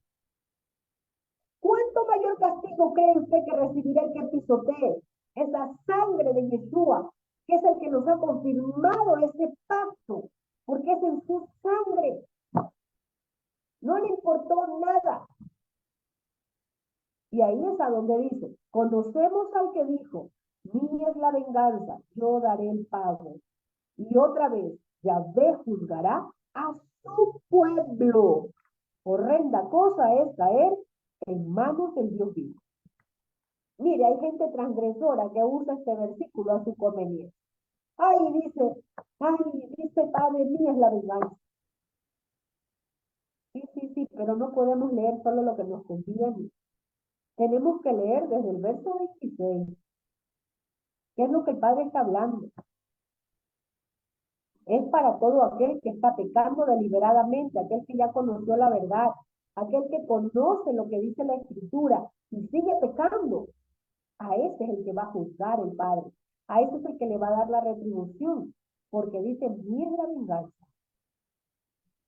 ¿Cuánto mayor castigo cree usted que recibirá el que pisotee esa sangre de Yeshua, que es el que nos ha confirmado ese pacto? Porque es en su sangre. No le importó nada. Y ahí es a donde dice, conocemos al que dijo, mía es la venganza, yo daré el pago. Y otra vez, Yahvé juzgará a su pueblo. Horrenda cosa es caer en manos del Dios vivo. Mire, hay gente transgresora que usa este versículo a su conveniencia. Ay, dice, Padre, mía es la venganza. Sí, sí, sí, pero no podemos leer solo lo que nos conviene. Tenemos que leer desde el verso 26. ¿Qué es lo que el Padre está hablando? Es para todo aquel que está pecando deliberadamente, aquel que ya conoció la verdad, aquel que conoce lo que dice la Escritura y sigue pecando. A ese es el que va a juzgar el Padre. A ese es el que le va a dar la retribución, porque dice, mía es la venganza.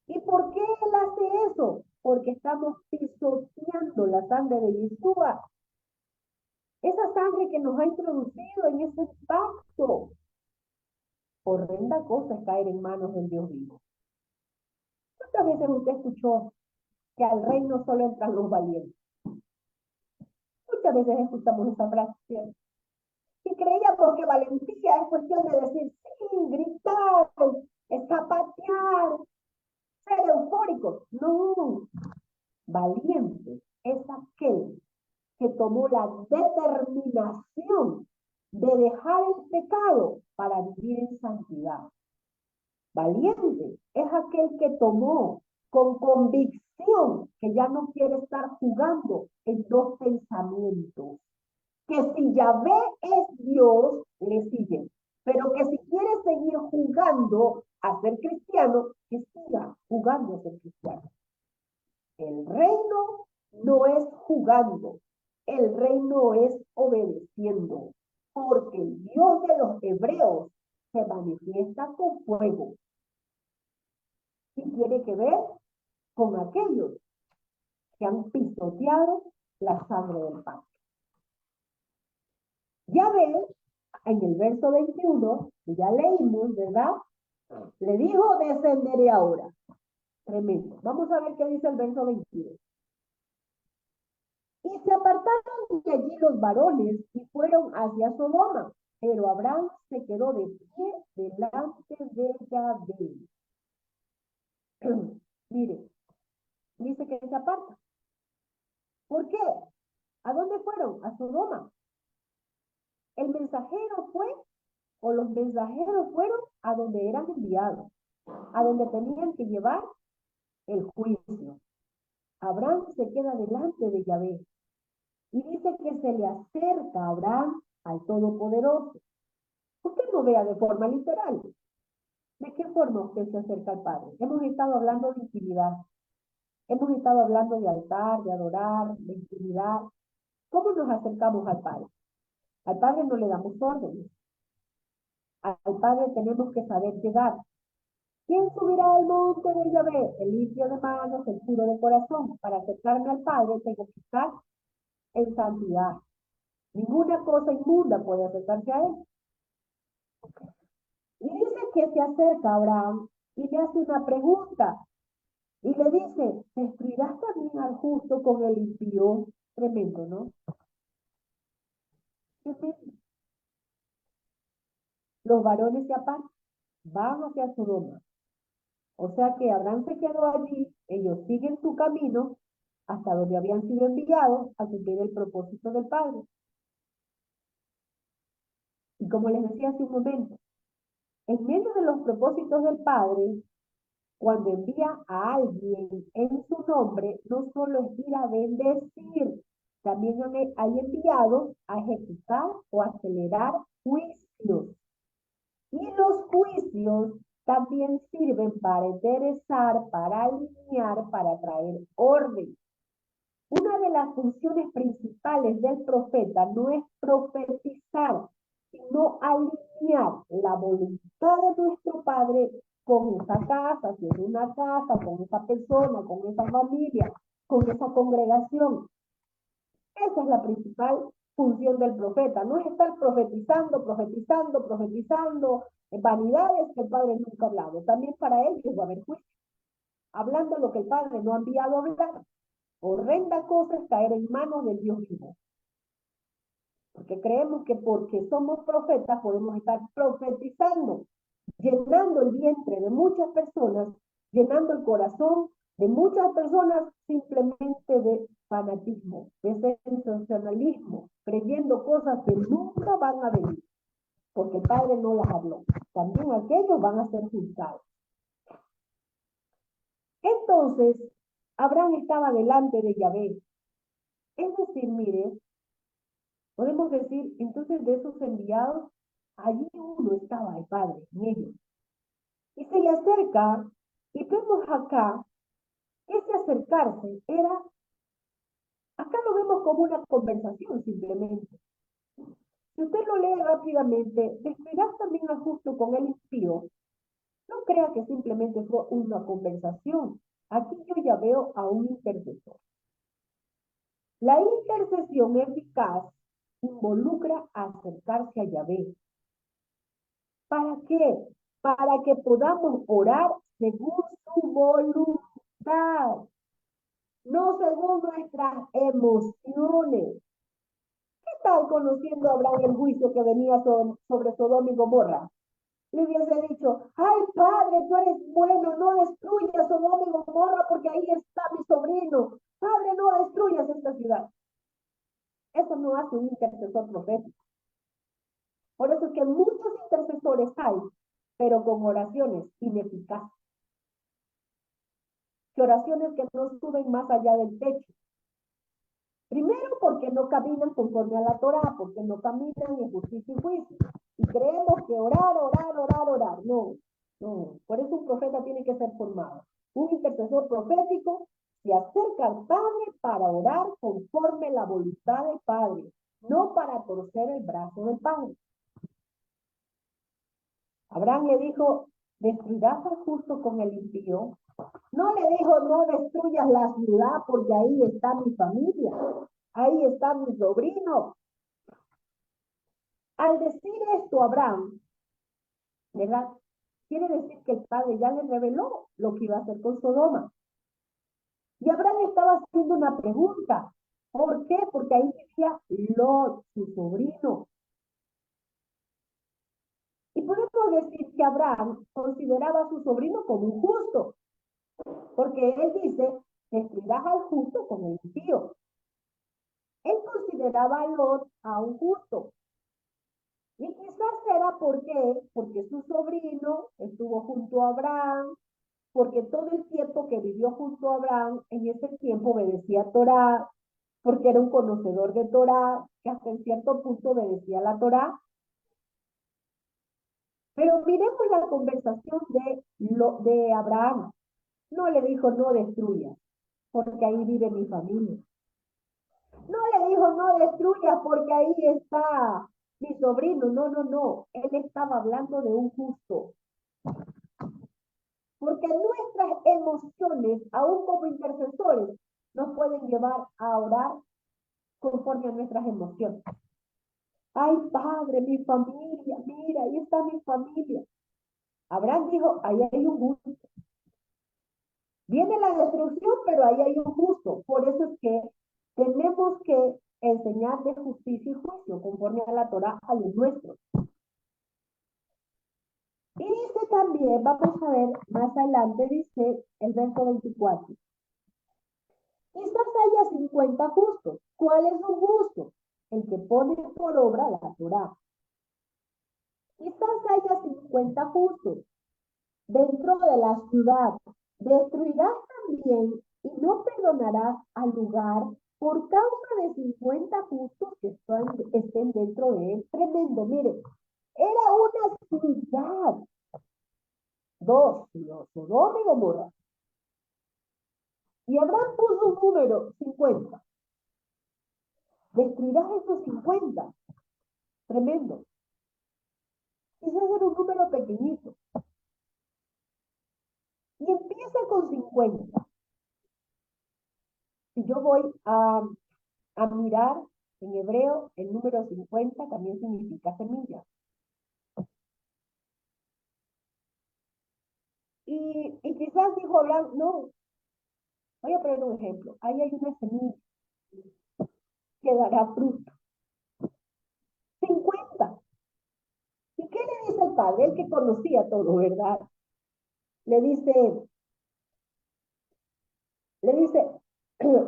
¿Y por qué él hace eso? Porque estamos pisoteando la sangre de Yeshua. Esa sangre que nos ha introducido en ese pacto. Horrenda cosa es caer en manos del Dios vivo. ¿Cuántas veces usted escuchó que al reino solo entran los valientes? Muchas veces escuchamos esa frase. Y creíamos que valentía es cuestión de decir sí, gritar, zapatear, ser eufórico. No, valiente es aquel que tomó la determinación de dejar el pecado para vivir en santidad. Valiente es aquel que tomó con convicción que ya no quiere estar jugando en 2 pensamientos. Que si Yahvé es Dios, le siguen. pero que si quiere seguir jugando a ser cristiano, que siga jugando a ser cristiano. El reino no es jugando, el reino es obedeciendo, porque el Dios de los hebreos se manifiesta con fuego y tiene que ver con aquellos que han pisoteado la sangre del pacto. Ya ves, en el verso 21, que ya leímos, ¿verdad? Le dijo, descenderé ahora. Tremendo. Vamos a ver qué dice el verso 22. Y se apartaron de allí los varones y fueron hacia Sodoma, pero Abraham se quedó de pie delante de Yahvé. Mire, dice que se aparta. ¿Por qué? ¿A dónde fueron? A Sodoma. El mensajero fue, o los mensajeros fueron a donde eran enviados, a donde tenían que llevar el juicio. Abraham se queda delante de Yahvé y dice que se le acerca a Abraham al Todopoderoso. Usted no vea de forma literal. ¿De qué forma usted se acerca al Padre? Hemos estado hablando de intimidad. Hemos estado hablando de altar, de adorar, de intimidad. ¿Cómo nos acercamos al Padre? Al Padre no le damos órdenes. Al Padre tenemos que saber llegar. ¿Quién subirá al monte de Yahvé? El limpio de manos, el puro de corazón. Para acercarme al Padre tengo que estar en santidad. Ninguna cosa inmunda puede acercarse a él. Y dice que se acerca a Abraham y le hace una pregunta. Y le dice, ¿destruirás también al justo con el impío? Tremendo, ¿no? Tremendo. Los varones se apartan, van hacia Sodoma. O sea que Abraham se quedó allí, ellos siguen su camino hasta donde habían sido enviados a cumplir el propósito del Padre. Y como les decía hace un momento, en medio de los propósitos del Padre, cuando envía a alguien en su nombre, no solo es ir a bendecir, también hay enviados a ejecutar o acelerar juicios. Y los juicios también sirven para enderezar, para alinear, para traer orden. Una de las funciones principales del profeta no es profetizar, sino alinear la voluntad de nuestro Padre con esa casa, si es una casa, con esa persona, con esa familia, con esa congregación. Esa es la principal función del profeta. No es estar profetizando, vanidades que el Padre nunca ha hablado. También para ellos va a haber juicio. Hablando lo que el Padre no ha enviado a hablar. Horrenda cosa es caer en manos del Dios vivo. Porque creemos que porque somos profetas podemos estar profetizando, llenando el vientre de muchas personas, llenando el corazón de muchas personas simplemente de fanatismo, de sensacionalismo, creyendo cosas que nunca van a venir, porque el Padre no las habló. También aquellos van a ser juzgados. Entonces, Abraham estaba delante de Yahvé. Es decir, mire, podemos decir, entonces de esos enviados, allí uno estaba el Padre, en ellos. Y se le acerca, y vemos acá, ese acercarse era, acá lo vemos como una conversación simplemente. Si usted lo lee rápidamente, ¿destruirás también al justo con el impío? No crea que simplemente fue una conversación. Aquí yo ya veo a un intercesor. La intercesión eficaz involucra acercarse a Yahvé. ¿Para qué? Para que podamos orar según su voluntad, no según nuestras emociones. ¿Qué tal conociendo a Abraham el juicio que venía sobre Sodoma y Gomorra? Le hubiese dicho, ay Padre, tú eres bueno, no destruyas Sodoma y Gomorra porque ahí está mi sobrino. Padre, no destruyas esta ciudad. Eso no hace un intercesor profético. Por eso es que muchos intercesores hay, pero con oraciones ineficaces. Que oraciones que no suben más allá del techo. Primero, porque no caminan conforme a la Torá, porque no caminan en justicia y juicio. Y creemos que orar, orar, orar, orar. No, no. Por eso un profeta tiene que ser formado. Un intercesor profético se acerca al Padre para orar conforme la voluntad del Padre, no para torcer el brazo del Padre. Abraham le dijo, ¿destruirás al justo con el impío? No le dijo, no destruyas la ciudad porque ahí está mi familia, ahí está mi sobrino. Al decir esto Abraham, ¿verdad? Quiere decir que el Padre ya le reveló lo que iba a hacer con Sodoma. Y Abraham estaba haciendo una pregunta. ¿Por qué? Porque ahí vivía Lot, su sobrino. Y podemos decir que Abraham consideraba a su sobrino como un justo, porque él dice, destruirás al justo con el impío. Él consideraba a Lot a un justo. Y quizás era porque su sobrino estuvo junto a Abraham, porque todo el tiempo que vivió junto a Abraham, en ese tiempo obedecía Torá, porque era un conocedor de Torá, que hasta en cierto punto obedecía la Torá. Pero miremos la conversación de Abraham. No le dijo, no destruyas, porque ahí vive mi familia. No le dijo, no destruyas, porque ahí está mi sobrino. No, no, no. Él estaba hablando de un justo. Porque nuestras emociones, aún como intercesores, nos pueden llevar a orar conforme a nuestras emociones. Ay, Padre, mi familia, mira, ahí está mi familia. Abraham dijo, ahí hay un justo. Viene la destrucción, pero ahí hay un justo. Por eso es que tenemos que enseñar de justicia y juicio conforme a la Torá a los nuestros. Y dice también, vamos a ver más adelante, dice el verso 24. Quizás haya 50 justos. ¿Cuál es un justo? El que pone por obra la Torá. Quizás haya 50 justos dentro de la ciudad. Destruirás también y no perdonarás al lugar por causa de 50 justos que estén dentro de él. Tremendo, mire, era una ciudad. Dos, Sodoma y Gomorra. Y Abraham puso un número, 50. Destruirás esos 50. Tremendo. Quizás era un número pequeñito. Y empieza con 50. Si yo voy a mirar en hebreo, el número 50 también significa semilla. Y quizás dijo Abraham, no, voy a poner un ejemplo. Ahí hay una semilla que dará fruto. 50. ¿Y qué le dice el padre? Él que conocía todo, ¿verdad? Le dice,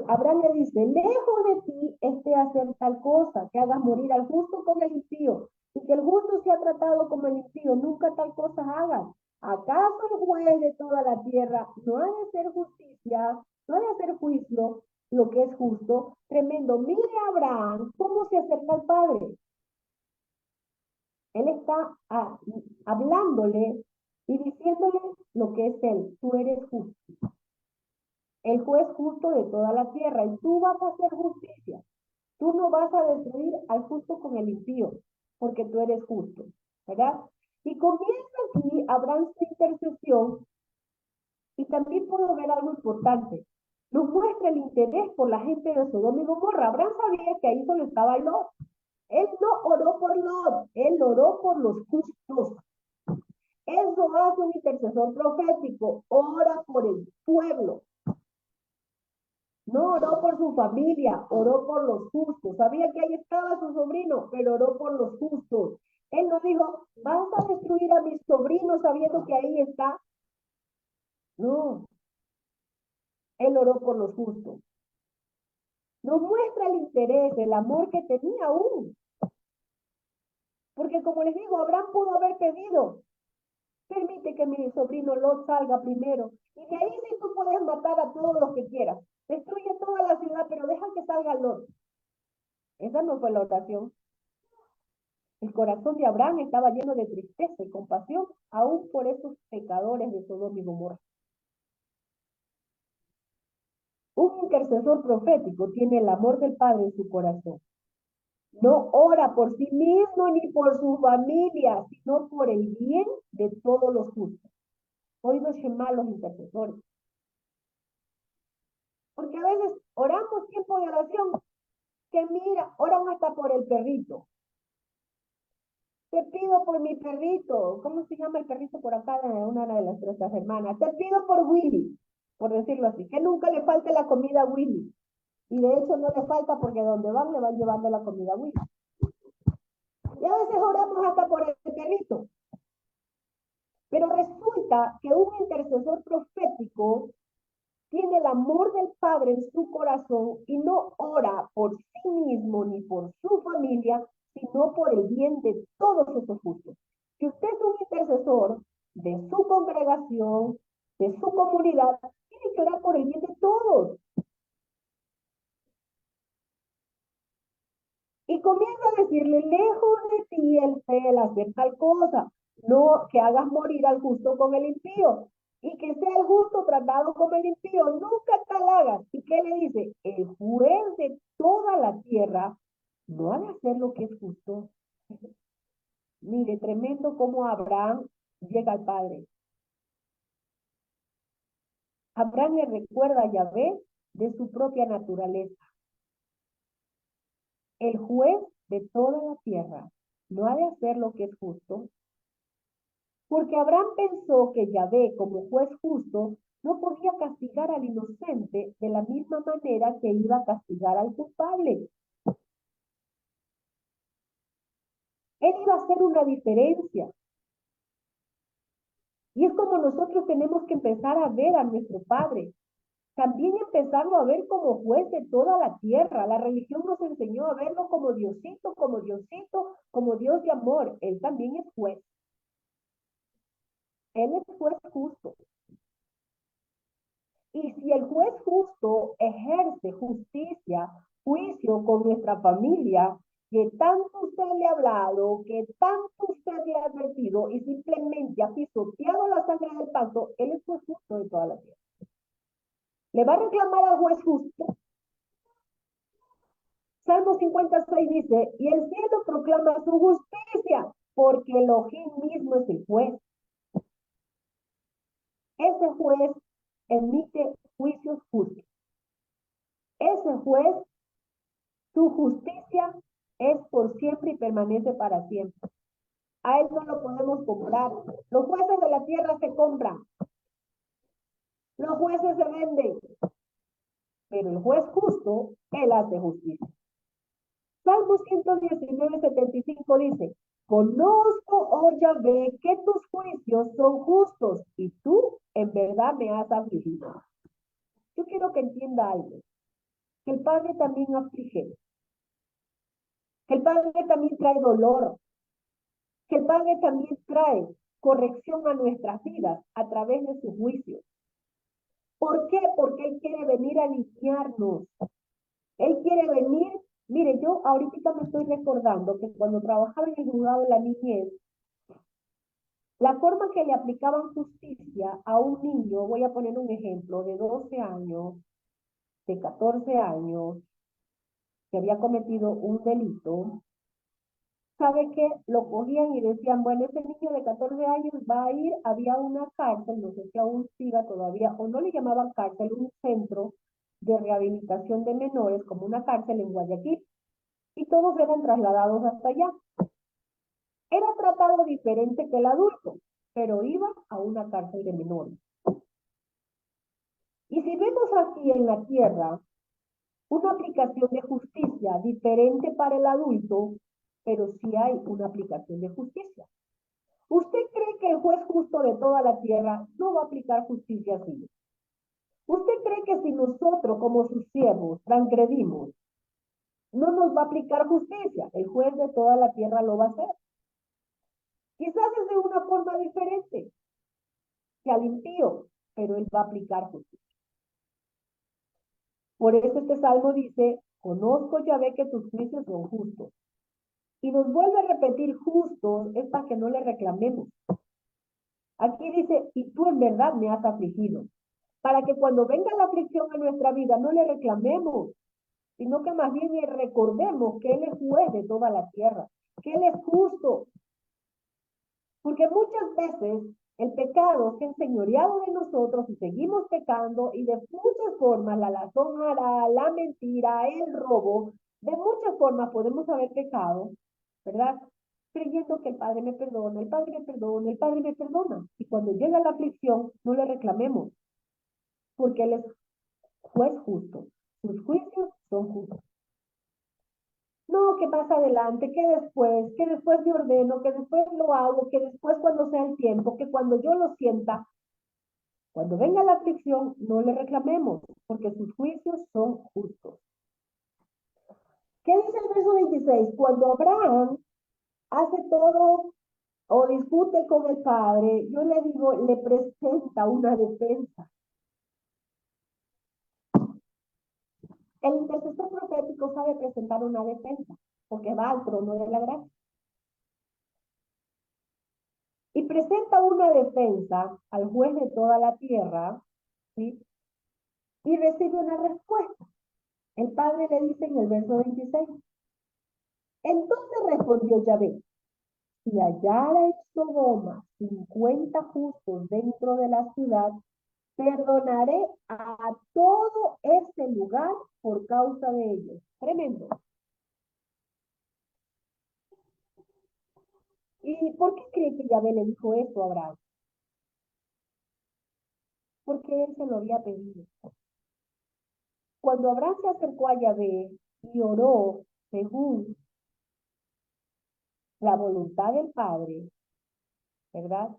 Abraham le dice, lejos de ti esté hacer tal cosa, que hagas morir al justo con el impío, y que el justo sea tratado como el impío, nunca tal cosa hagan. ¿Acaso el juez de toda la tierra no ha de hacer justicia, no ha de hacer juicio lo que es justo? Tremendo. Mire a Abraham cómo se acerca al Padre. Él está hablándole y diciéndole lo que es él. Tú eres justo. El juez justo de toda la tierra, y tú vas a hacer justicia. Tú no vas a destruir al justo con el impío, porque tú eres justo, ¿verdad? Y comienza aquí Abraham su intercesión, y también puedo ver algo importante. Nos muestra el interés por la gente de Sodoma y Gomorra. Abraham sabía que ahí solo estaba Lot. Él no oró por Lot, él oró por los justos. Eso hace un intercesor profético, ora por el pueblo. No oró por su familia, oró por los justos. Sabía que ahí estaba su sobrino, pero oró por los justos. Él no dijo, vas a destruir a mis sobrinos sabiendo que ahí está. No, él oró por los justos. Nos muestra el interés, el amor que tenía aún. Porque como les digo, Abraham pudo haber pedido, permite que mi sobrino Lot salga primero. Y de ahí sí tú puedes matar a todos los que quieras. Destruye toda la ciudad, pero deja que salga Lot. Esa no fue la oración. El corazón de Abraham estaba lleno de tristeza y compasión, aún por esos pecadores de Sodoma y Gomorra. Un intercesor profético tiene el amor del Padre en su corazón. No ora por sí mismo ni por su familia, sino por el bien de todos los justos. Oídos Shema los intercesores. Porque a veces oramos tiempo de oración, que mira, oran hasta por el perrito. Te pido por mi perrito. ¿Cómo se llama el perrito por acá? Una de las nuestras hermanas. Te pido por Willy, por decirlo así. Que nunca le falte la comida a Willy. Y de hecho no le falta porque donde van le van llevando la comida a Willy. Y a veces oramos hasta por el perrito. Pero resulta que un intercesor profético tiene el amor del Padre en su corazón y no ora por sí mismo ni por su familia, sino por el bien de todos esos justos. Si usted es un intercesor de su congregación, de su comunidad, tiene que orar por el bien de todos. Y comienza a decirle, lejos de ti el hacer tal cosa, no que hagas morir al justo con el impío, y que sea el justo tratado como el impío, nunca tal hagas. ¿Y qué le dice? El juez de toda la tierra no ha de hacer lo que es justo. Mire, tremendo cómo Abraham llega al Padre. Abraham le recuerda a Yahvé de su propia naturaleza. El juez de toda la tierra no ha de hacer lo que es justo. Porque Abraham pensó que Yahvé, como juez justo, no podía castigar al inocente de la misma manera que iba a castigar al culpable. Él iba a hacer una diferencia. Y es como nosotros tenemos que empezar a ver a nuestro Padre. También empezarlo a ver como juez de toda la tierra. La religión nos enseñó a verlo como Diosito, como Dios de amor. Él también es juez. Él es juez justo. Y si el juez justo ejerce justicia, juicio con nuestra familia, que tanto usted le ha hablado, que tanto usted le ha advertido y simplemente ha pisoteado la sangre del pacto, él es juez justo de toda la tierra. Le va a reclamar al juez justo. Salmo 56 dice, y el cielo proclama su justicia, porque Elohim mismo es el juez. Ese juez emite juicios justos. Ese juez, su justicia es por siempre y permanece para siempre. A él no lo podemos comprar. Los jueces de la tierra se compran. Los jueces se venden. Pero el juez justo, él hace justicia. Salmo 119, 75 dice, conozco, oh Yahvé, que tus juicios son justos y tú en verdad me has afligido. Yo quiero que entienda algo, que el Padre también aflige, que el Padre también trae dolor, que el Padre también trae corrección a nuestras vidas a través de sus juicios. ¿Por qué? Porque Él quiere venir a limpiarnos. Él quiere venir. Mire, yo ahorita me estoy recordando que cuando trabajaba en el juzgado de la niñez, la forma que le aplicaban justicia a un niño, voy a poner un ejemplo, de 12 años, de 14 años, que había cometido un delito, ¿sabe qué? Lo cogían y decían, bueno, ese niño de 14 años va a ir, había una cárcel, no sé si aún siga todavía, o no le llamaban cárcel, un centro de rehabilitación de menores, como una cárcel en Guayaquil, y todos eran trasladados hasta allá. Era tratado diferente que el adulto, pero iba a una cárcel de menores. Y si vemos aquí en la tierra una aplicación de justicia diferente para el adulto, pero sí hay una aplicación de justicia. ¿Usted cree que el juez justo de toda la tierra no va a aplicar justicia así? ¿Usted cree que si nosotros como sus siervos transgredimos, no nos va a aplicar justicia? El juez de toda la tierra lo va a hacer. Quizás es de una forma diferente que al impío, pero él va a aplicar justicia. Por eso este salmo dice, conozco, Yahvé, que tus juicios son justos. Y nos vuelve a repetir justos, es para que no le reclamemos. Aquí dice, y tú en verdad me has afligido. Para que cuando venga la aflicción en nuestra vida no le reclamemos, sino que más bien le recordemos que Él es juez de toda la tierra, que Él es justo. Porque muchas veces el pecado se ha enseñoreado de nosotros y seguimos pecando y de muchas formas, la lazonara, la mentira, el robo, de muchas formas podemos haber pecado, ¿verdad? Creyendo que el Padre me perdona, el Padre me perdona, el Padre me perdona. Y cuando llega la aflicción, no le reclamemos, porque Él es juez justo. Sus juicios son justos. No, que más adelante, que después me ordeno, que después lo hago, que después cuando sea el tiempo, que cuando yo lo sienta, cuando venga la aflicción, no le reclamemos, porque sus juicios son justos. ¿Qué dice el verso 26? Cuando Abraham hace todo o discute con el padre, yo le digo, le presenta una defensa. El intercesor profético sabe presentar una defensa, porque va al trono de la gracia. Y presenta una defensa al juez de toda la tierra, ¿sí? Y recibe una respuesta. El padre le dice en el verso 26. Entonces respondió Yahvé, si hallara en Sodoma 50 justos dentro de la ciudad, perdonaré a todo ese lugar por causa de ellos. Tremendo. ¿Y por qué cree que Yahvé le dijo eso a Abraham? Porque él se lo había pedido. Cuando Abraham se acercó a Yahvé y oró según la voluntad del Padre, ¿verdad?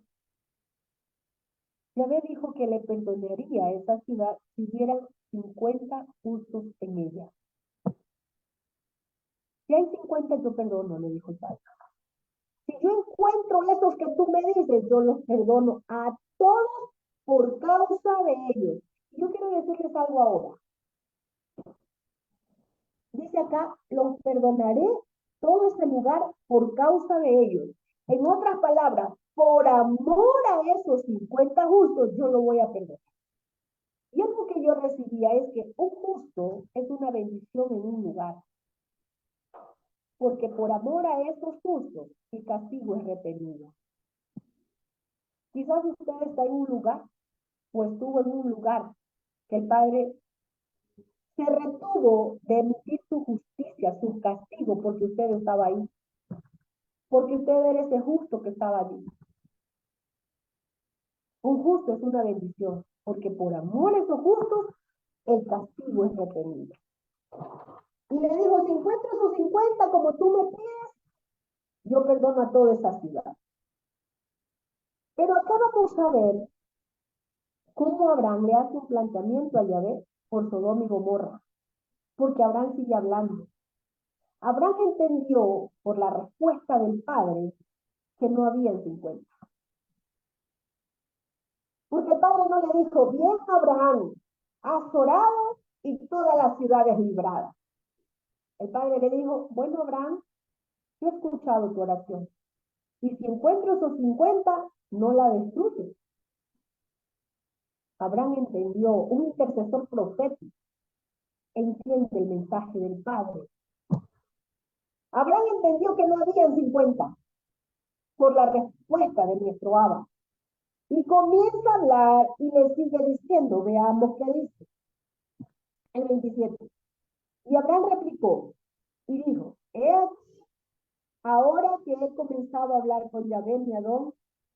Yahvé dijo que le perdonaría a esa ciudad si hubieran 50 justos en ella. Si hay 50, yo perdono, le dijo el Padre. Si yo encuentro esos que tú me dices, yo los perdono a todos por causa de ellos. Yo quiero decirles algo ahora. Dice acá, los perdonaré todo ese lugar por causa de ellos. En otras palabras, por amor a esos 50 justos, yo lo voy a perdonar. Y algo que yo recibía es que un justo es una bendición en un lugar. Porque por amor a esos justos, el castigo es retenido. Quizás usted está en un lugar o estuvo en un lugar que el Padre se retuvo de emitir su justicia, su castigo, porque usted estaba ahí. Porque usted era ese justo que estaba allí. Un justo es una bendición, porque por amor a esos justos, el castigo es retenido. Y le dijo, si encuentro esos 50 como tú me pides, yo perdono a toda esa ciudad. Pero acá vamos a ver cómo Abraham le hace un planteamiento a Yahvé por Sodoma y Gomorra. Porque Abraham sigue hablando. Abraham entendió por la respuesta del padre que no habían 50. Porque el padre no le dijo, bien Abraham, has orado y toda la ciudad es librada. El padre le dijo, bueno Abraham, yo he escuchado tu oración. Y si encuentro esos 50, no la destruyes. Abraham entendió, un intercesor profético entiende el mensaje del padre. Abraham entendió que no habían 50 por la respuesta de nuestro Abba. Y comienza a hablar y le sigue diciendo, veamos qué dice. El 27. Y Abraham replicó y dijo, he aquí, ahora que he comenzado a hablar con Yahvé mi Adón,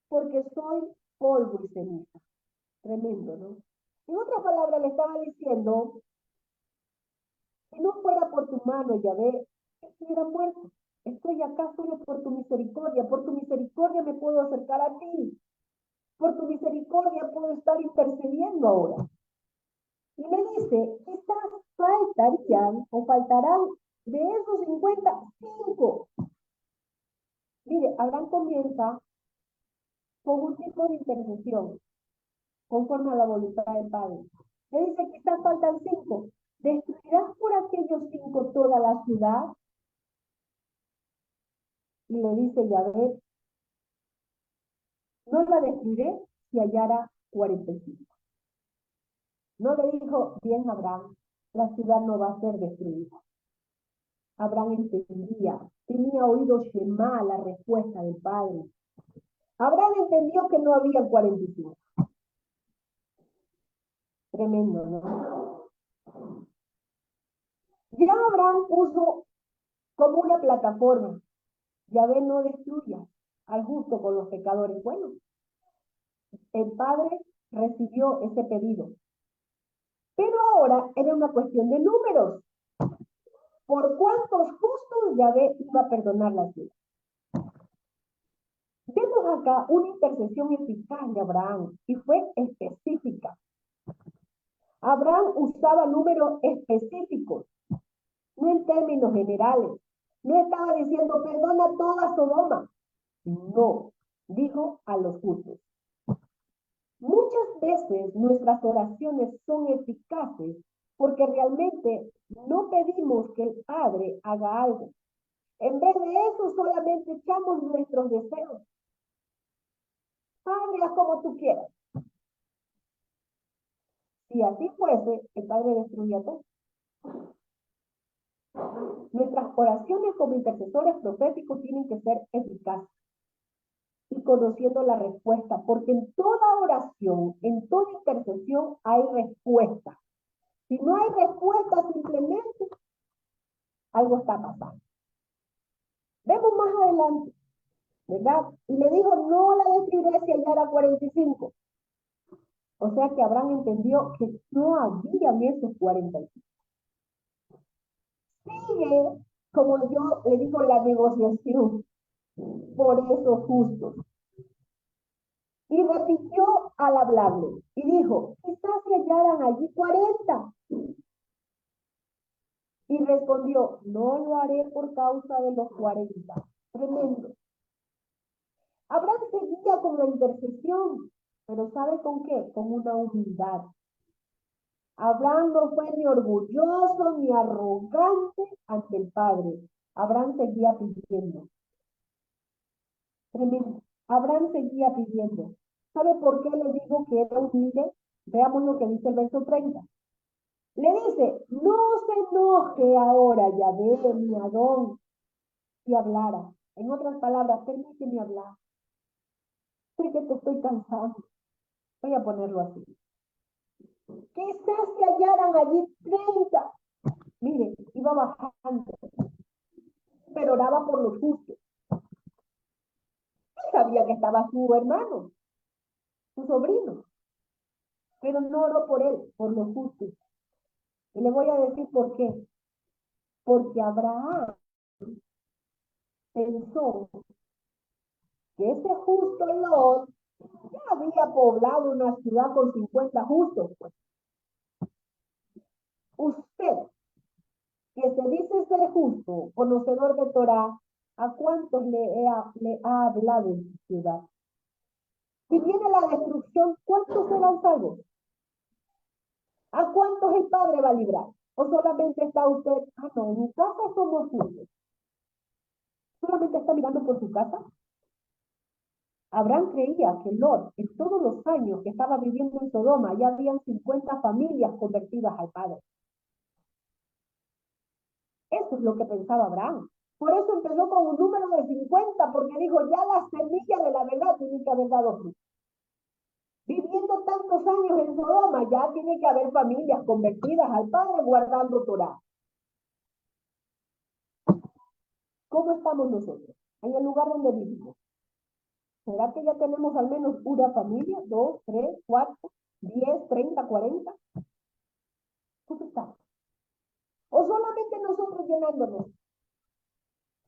porque soy polvo y ceniza. Tremendo, ¿no? En otras palabras le estaba diciendo, si no fuera por tu mano, Yahvé, estuviera muerto. Estoy acá solo por tu misericordia me puedo acercar a ti. Por tu misericordia puedo estar intercediendo ahora. Y le dice, quizás faltarán de esos 50, 5. Mire, Abraham comienza con un tipo de intercesión, conforme a la voluntad del Padre. Le dice, quizás faltan 5. ¿Destruirás por aquellos 5 toda la ciudad? Y le dice Yahvé, no la destruiré si hallara 45. No le dijo, bien Abraham, la ciudad no va a ser destruida. Abraham entendía, tenía oído Shema, la respuesta del Padre. Abraham entendió que no había 45. Tremendo, ¿no? Ya Abraham puso como una plataforma. Yahvé no destruya al justo con los pecadores. Bueno, el Padre recibió ese pedido. Pero ahora era una cuestión de números. ¿Por cuántos justos Yahvé iba a perdonar la ciudad? Vemos acá una intercesión eficaz de Abraham y fue específica. Abraham usaba números específicos, no en términos generales. No estaba diciendo, perdona toda Sodoma. No, dijo a los justos. Muchas veces nuestras oraciones son eficaces porque realmente no pedimos que el Padre haga algo. En vez de eso, solamente echamos nuestros deseos. Padre, haz como tú quieras. Si así fuese, el Padre destruía todo. Nuestras oraciones como intercesores proféticos tienen que ser eficaces y conociendo la respuesta, porque en toda oración, en toda intercesión hay respuesta. Si no hay respuesta, simplemente algo está pasando. Vemos más adelante, ¿verdad? Y le dijo, no la destruiré si ella era 45. O sea que Abraham entendió que no habían esos 45. Sigue, como yo le digo, la negociación por esos justos. Y repitió al hablarle y dijo, quizás se hallaran allí 40. Y respondió, no lo haré por causa de los 40. Tremendo. Abraham seguía con la intercesión, pero ¿sabe con qué? Con una humildad. Abraham no fue ni orgulloso ni arrogante ante el Padre. Abraham seguía pidiendo. Tremendo. Abraham seguía pidiendo. ¿Sabe por qué le digo que era humilde? Veamos lo que dice el verso 30. Le dice, no se enoje ahora, Yahvé, mi Adón, si hablara. En otras palabras, permíteme hablar. Sé que te estoy cansando. Voy a ponerlo así. Quizás se hallaran allí 30. Mire, iba bajando, pero oraba por los justos. Él sabía que estaba su hermano, su sobrino, pero no oró por él, por los justos. Y le voy a decir por qué. Porque Abraham pensó que ese justo Lot ya había poblado una ciudad con 50 justos. Pues. Usted, que se dice ser justo, conocedor de Torah, ¿a cuántos le ha hablado en su ciudad? Si viene la destrucción, ¿cuántos serán salvos? ¿A cuántos el Padre va a librar? ¿O solamente está usted, no, en mi casa somos justos? ¿Solamente está mirando por su casa? Abraham creía que Lot, en todos los años que estaba viviendo en Sodoma, ya habían 50 familias convertidas al Padre. Eso es lo que pensaba Abraham. Por eso empezó con un número de 50, porque dijo, ya la semilla de la verdad tiene que haber dado fruto. Viviendo tantos años en Sodoma, ya tiene que haber familias convertidas al Padre guardando Torah. ¿Cómo estamos nosotros? En el lugar donde vivimos. ¿Será que ya tenemos al menos una familia? 2, 3, 4, 10, 30, 40. ¿Cómo estamos? O solamente nosotros llenándonos.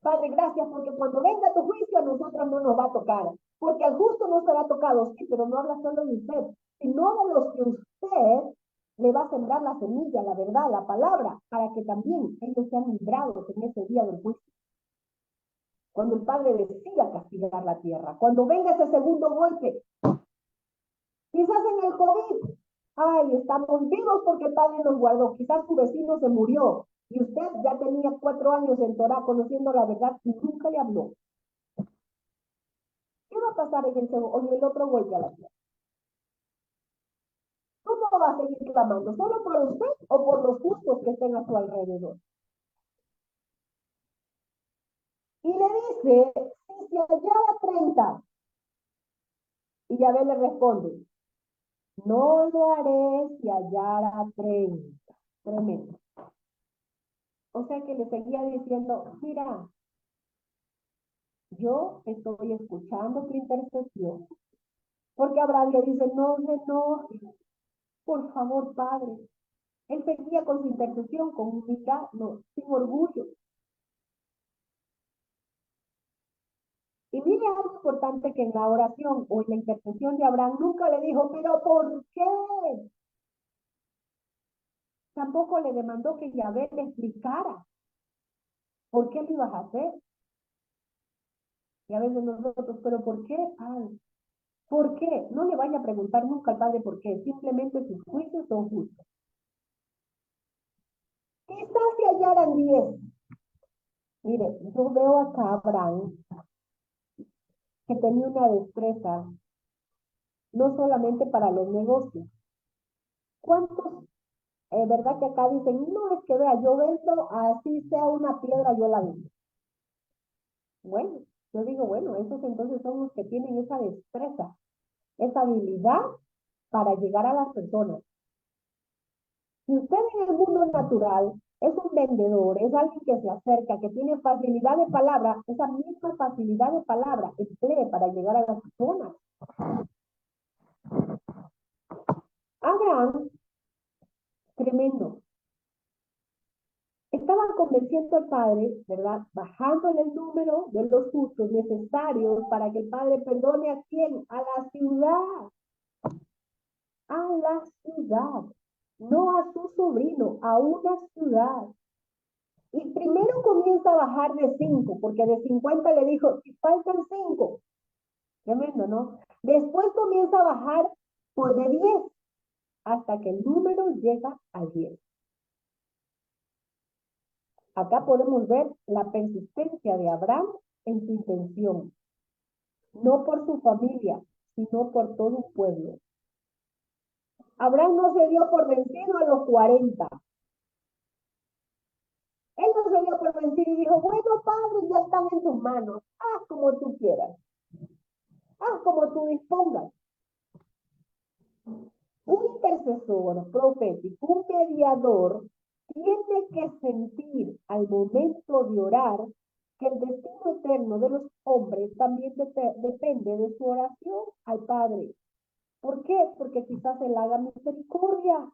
Padre, gracias, porque cuando venga tu juicio a nosotros no nos va a tocar. Porque al justo no será tocado, sí, pero no habla solo de usted, sino de los que usted le va a sembrar la semilla, la verdad, la palabra, para que también ellos sean librados en ese día del juicio. Cuando el Padre decida castigar la tierra, cuando venga ese segundo golpe, quizás en el COVID, ay, estamos vivos porque el Padre nos guardó, quizás su vecino se murió, y usted ya tenía 4 años en Torah conociendo la verdad y nunca le habló. ¿qué va a pasar en el segundo o en el otro golpe a la tierra? ¿Cómo va a seguir clamando? ¿Solo por usted o por los justos que estén a su alrededor? Y le dice, si se hallara 30, y Yahvé le responde, no lo haré si hallara 30. Tremendo. O sea que le seguía diciendo, mira, yo estoy escuchando tu intercesión. Porque Abraham le dice, no se enoje, por favor, Padre. Él seguía con su intercesión, con humildad, no, sin orgullo. Y mire algo importante que en la oración o en la intercesión de Abraham nunca le dijo, pero ¿por qué? Tampoco le demandó que Yahvé le explicara por qué lo ibas a hacer. Y a veces nosotros, pero ¿por qué, Padre? ¿Por qué? No le vaya a preguntar nunca al Padre por qué, simplemente sus juicios son justos. Quizás si hallaran 10. Mire, yo veo acá a Abraham que tenía una destreza, no solamente para los negocios. ¿Cuántos, verdad que acá dicen, no es que vea, yo vendo, así sea una piedra, yo la vendo? Bueno, yo digo, bueno, esos entonces son los que tienen esa destreza, esa habilidad para llegar a las personas. Si usted en el mundo natural es un vendedor, es alguien que se acerca, que tiene facilidad de palabra, esa misma facilidad de palabra emplee para llegar a las personas. Abraham, tremendo. Estaba convenciendo al Padre, ¿verdad? Bajándole el número de los justos necesarios para que el Padre perdone a quién, a la ciudad, no a su sobrino, a una ciudad. Y primero comienza a bajar de 5, porque de 50 le dijo, faltan 5. Tremendo, ¿no? Después comienza a bajar por de 10, hasta que el número llega a 10. Acá podemos ver la persistencia de Abraham en su intención, no por su familia, sino por todo un pueblo. Abraham no se dio por vencido a los 40. Él no se dio por vencido y dijo, bueno, Padre, ya están en tus manos, haz como tú quieras, haz como tú dispongas. Un intercesor profético, un mediador, tiene que sentir al momento de orar que el destino eterno de los hombres también depende de su oración al Padre. ¿Por qué? Porque quizás Él haga misericordia.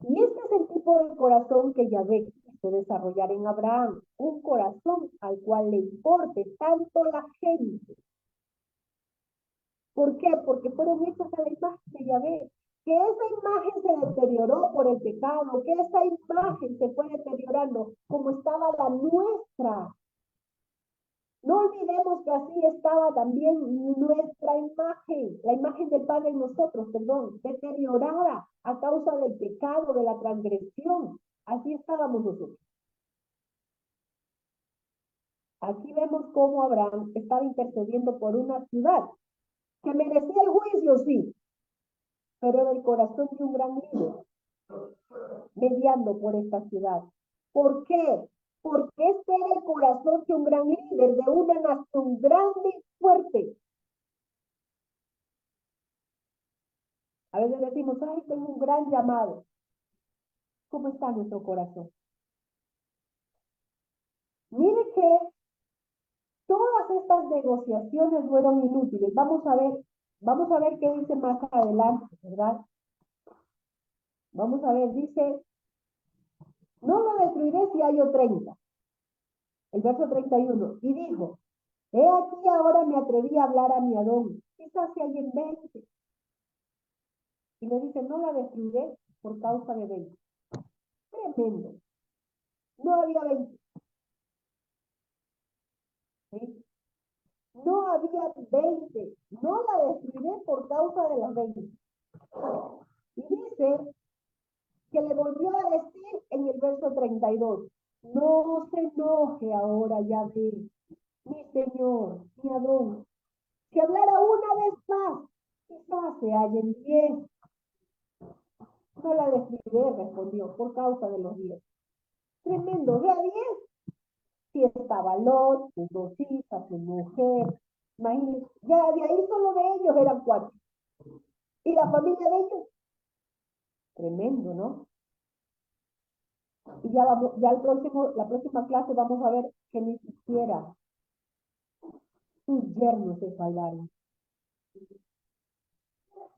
Y este es el tipo de corazón que Yahvé quiso desarrollar en Abraham, un corazón al cual le importe tanto la gente. ¿Por qué? Porque fueron hechas a la imagen de Yahvé. Que esa imagen se deterioró por el pecado, que esa imagen se fue deteriorando como estaba la nuestra. No olvidemos que así estaba también nuestra imagen, la imagen del Padre en nosotros, perdón, deteriorada a causa del pecado, de la transgresión. Así estábamos nosotros. Aquí vemos cómo Abraham estaba intercediendo por una ciudad que merecía el juicio, sí, pero era el corazón de un gran líder, mediando por esta ciudad. ¿Por qué? Porque este era el corazón de un gran líder, de una nación grande y fuerte. A veces decimos, ay, tengo un gran llamado. ¿Cómo está nuestro corazón? Mire que todas estas negociaciones fueron inútiles. Vamos a ver qué dice más adelante, ¿verdad? Vamos a ver, dice, no lo destruiré si hallo 30. El verso 31. Y dijo, he aquí ahora me atreví a hablar a mi Adón. Quizás si hay en 20. Y le dice, no la destruiré por causa de 20. Tremendo. No había 20. ¿Sí? No había 20. No la destruiré por causa de las 20. Y dice que le volvió a decir en el verso 32, no se enoje ahora, Yahvé, mi Señor, mi Adón, si hablara una vez más, quizás se hallen 10. No la describiré, respondió, por causa de los 10. Tremendo, de a 10. Si estaba Lot, sus 2 hijas, su mujer, imagínense, ya de ahí solo de ellos eran 4. Y la familia de ellos, tremendo, ¿no? Y ya vamos, ya la próxima clase vamos a ver que ni siquiera sus yernos se salvaron.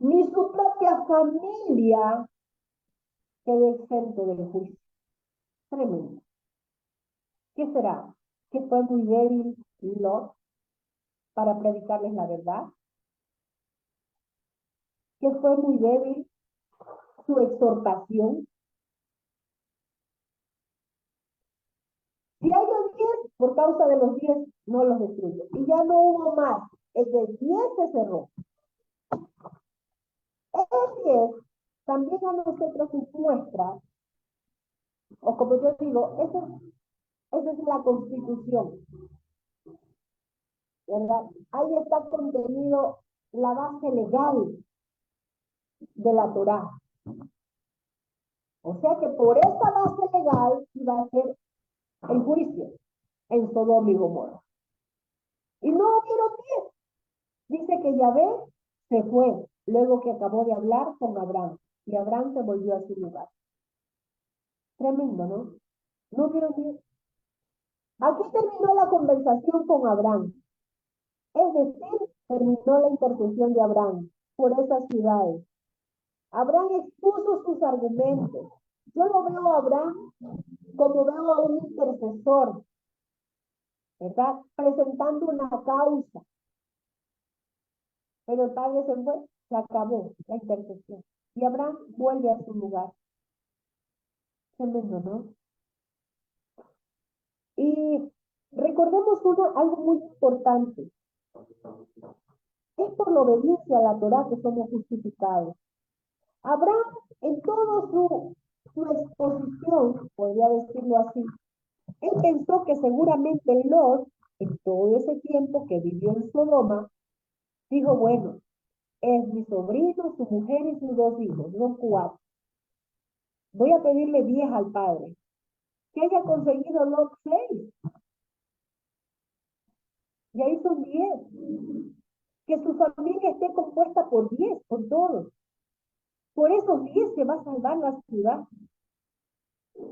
Ni su propia familia quedó exento del juicio. Tremendo. ¿Qué será? ¿Que fue muy débil Lot para predicarles la verdad? ¿Que fue muy débil su exhortación? Si hay 10, por causa de los 10, no los destruyó. Y ya no hubo más. El de 10 se cerró. El 10 también a nosotros nos muestra, o como yo digo, esa es la Constitución, ¿verdad? Ahí está contenido la base legal de la Torá. O sea que por esa base legal iba a ser el juicio en Sodoma y Gomorra. Y no hubieron 10. Dice que Yahvé se fue luego que acabó de hablar con Abraham. Y Abraham se volvió a su lugar. Tremendo, ¿no? No hubieron 10. Aquí terminó la conversación con Abraham. Es decir, terminó la intercesión de Abraham por esas ciudades. Abraham expuso sus argumentos. Yo lo veo a Abraham como veo a un intercesor, ¿verdad? Presentando una causa. Pero el padre se fue, se acabó la intercesión. Y Abraham vuelve a su lugar. Tremendo, ¿no? Y recordemos algo muy importante. Es por la obediencia a la Torá que somos justificados. Abraham, en toda su exposición, podría decirlo así, él pensó que seguramente Lot, en todo ese tiempo que vivió en Sodoma, dijo, bueno, es mi sobrino, su mujer y sus 2 hijos, no 4. Voy a pedirle 10 al padre. Que haya conseguido Lot 6. Y ahí son 10. Que su familia esté compuesta por 10, por todos. Por esos 10 se va a salvar la ciudad.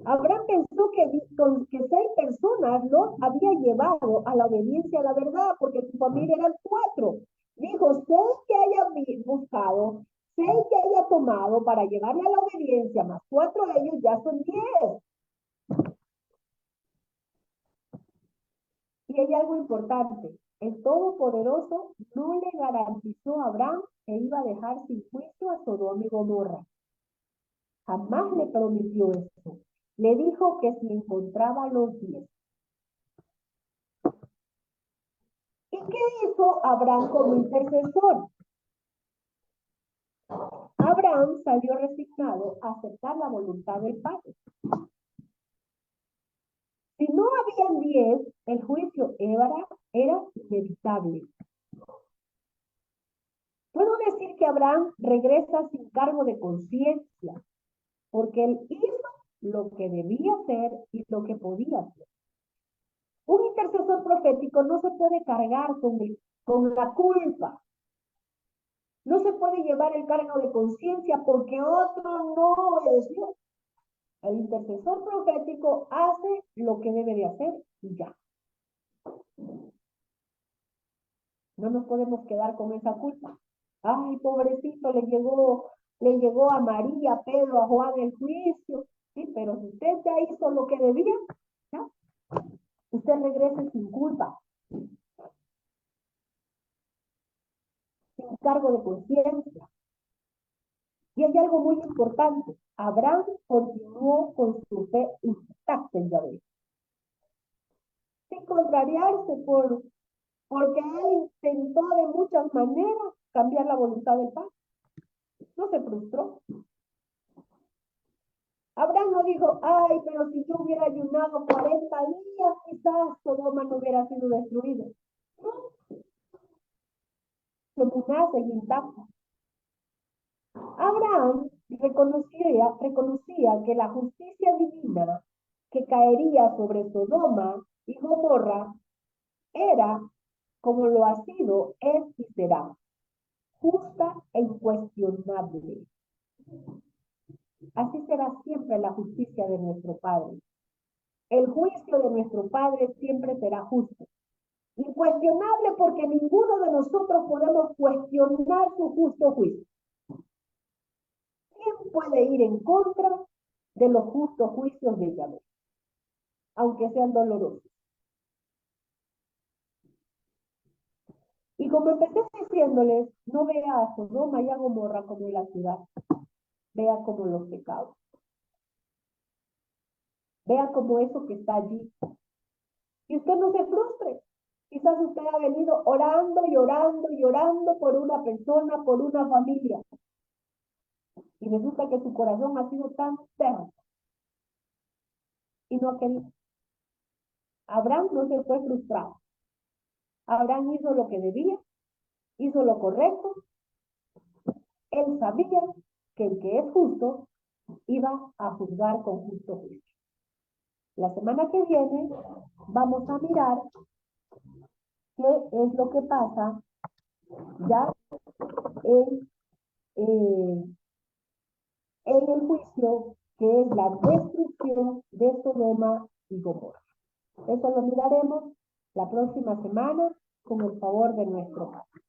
Abraham pensó con que 6 personas los había llevado a la obediencia a la verdad, porque su familia eran 4. Dijo, 6 que haya buscado, 6 que haya tomado para llevarle a la obediencia, más 4 de ellos ya son 10. Y hay algo importante, el Todopoderoso no le garantizó a Abraham que iba a dejar sin juicio a Sodoma y Gomorra. Jamás le prometió eso. Le dijo que si encontraba los 10. ¿Y qué hizo Abraham como intercesor? Abraham salió resignado a aceptar la voluntad del Padre. Si no habían 10, el juicio era inevitable. Puedo decir que Abraham regresa sin cargo de conciencia, porque él hizo lo que debía hacer y lo que podía hacer. Un intercesor profético no se puede cargar con la culpa. No se puede llevar el cargo de conciencia porque otro no obedeció. El intercesor profético hace lo que debe de hacer y ya. No nos podemos quedar con esa culpa. Ay, pobrecito, le llegó a María, a Pedro, a Juan el juicio. Sí, pero si usted ya hizo lo que debía, ¿ya? Usted regrese sin culpa, sin cargo de conciencia. Y hay algo muy importante. Abraham continuó con su fe intacta en Yahvé. Sin contrariarse porque él intentó de muchas maneras cambiar la voluntad del Padre. No se frustró. Abraham no dijo, ay, pero si yo hubiera ayunado 40 días, quizás Sodoma no hubiera sido destruido. No, su emuná seguía intacta. Abraham reconocía que la justicia divina que caería sobre Sodoma y Gomorra era, como lo ha sido, es y será, justa e incuestionable. Así será siempre la justicia de nuestro Padre. El juicio de nuestro Padre siempre será justo. Incuestionable porque ninguno de nosotros podemos cuestionar su justo juicio. ¿Quién puede ir en contra de los justos juicios de Yahvé? Aunque sean dolorosos. Y como empecé diciéndoles, no vea a Sodoma y a Gomorra como la ciudad, vea como los pecados. Vea como eso que está allí. Y usted no se frustre. Quizás usted ha venido orando y orando y orando por una persona, por una familia. Y resulta que su corazón ha sido tan terco y no ha querido. Abraham no se fue frustrado. Abraham hizo lo que debía, hizo lo correcto. Él sabía que el que es justo iba a juzgar con justo juicio. La semana que viene vamos a mirar qué es lo que pasa ya en, en el juicio, que es la destrucción de Sodoma y Gomorra. Eso lo miraremos la próxima semana con el favor de nuestro Padre.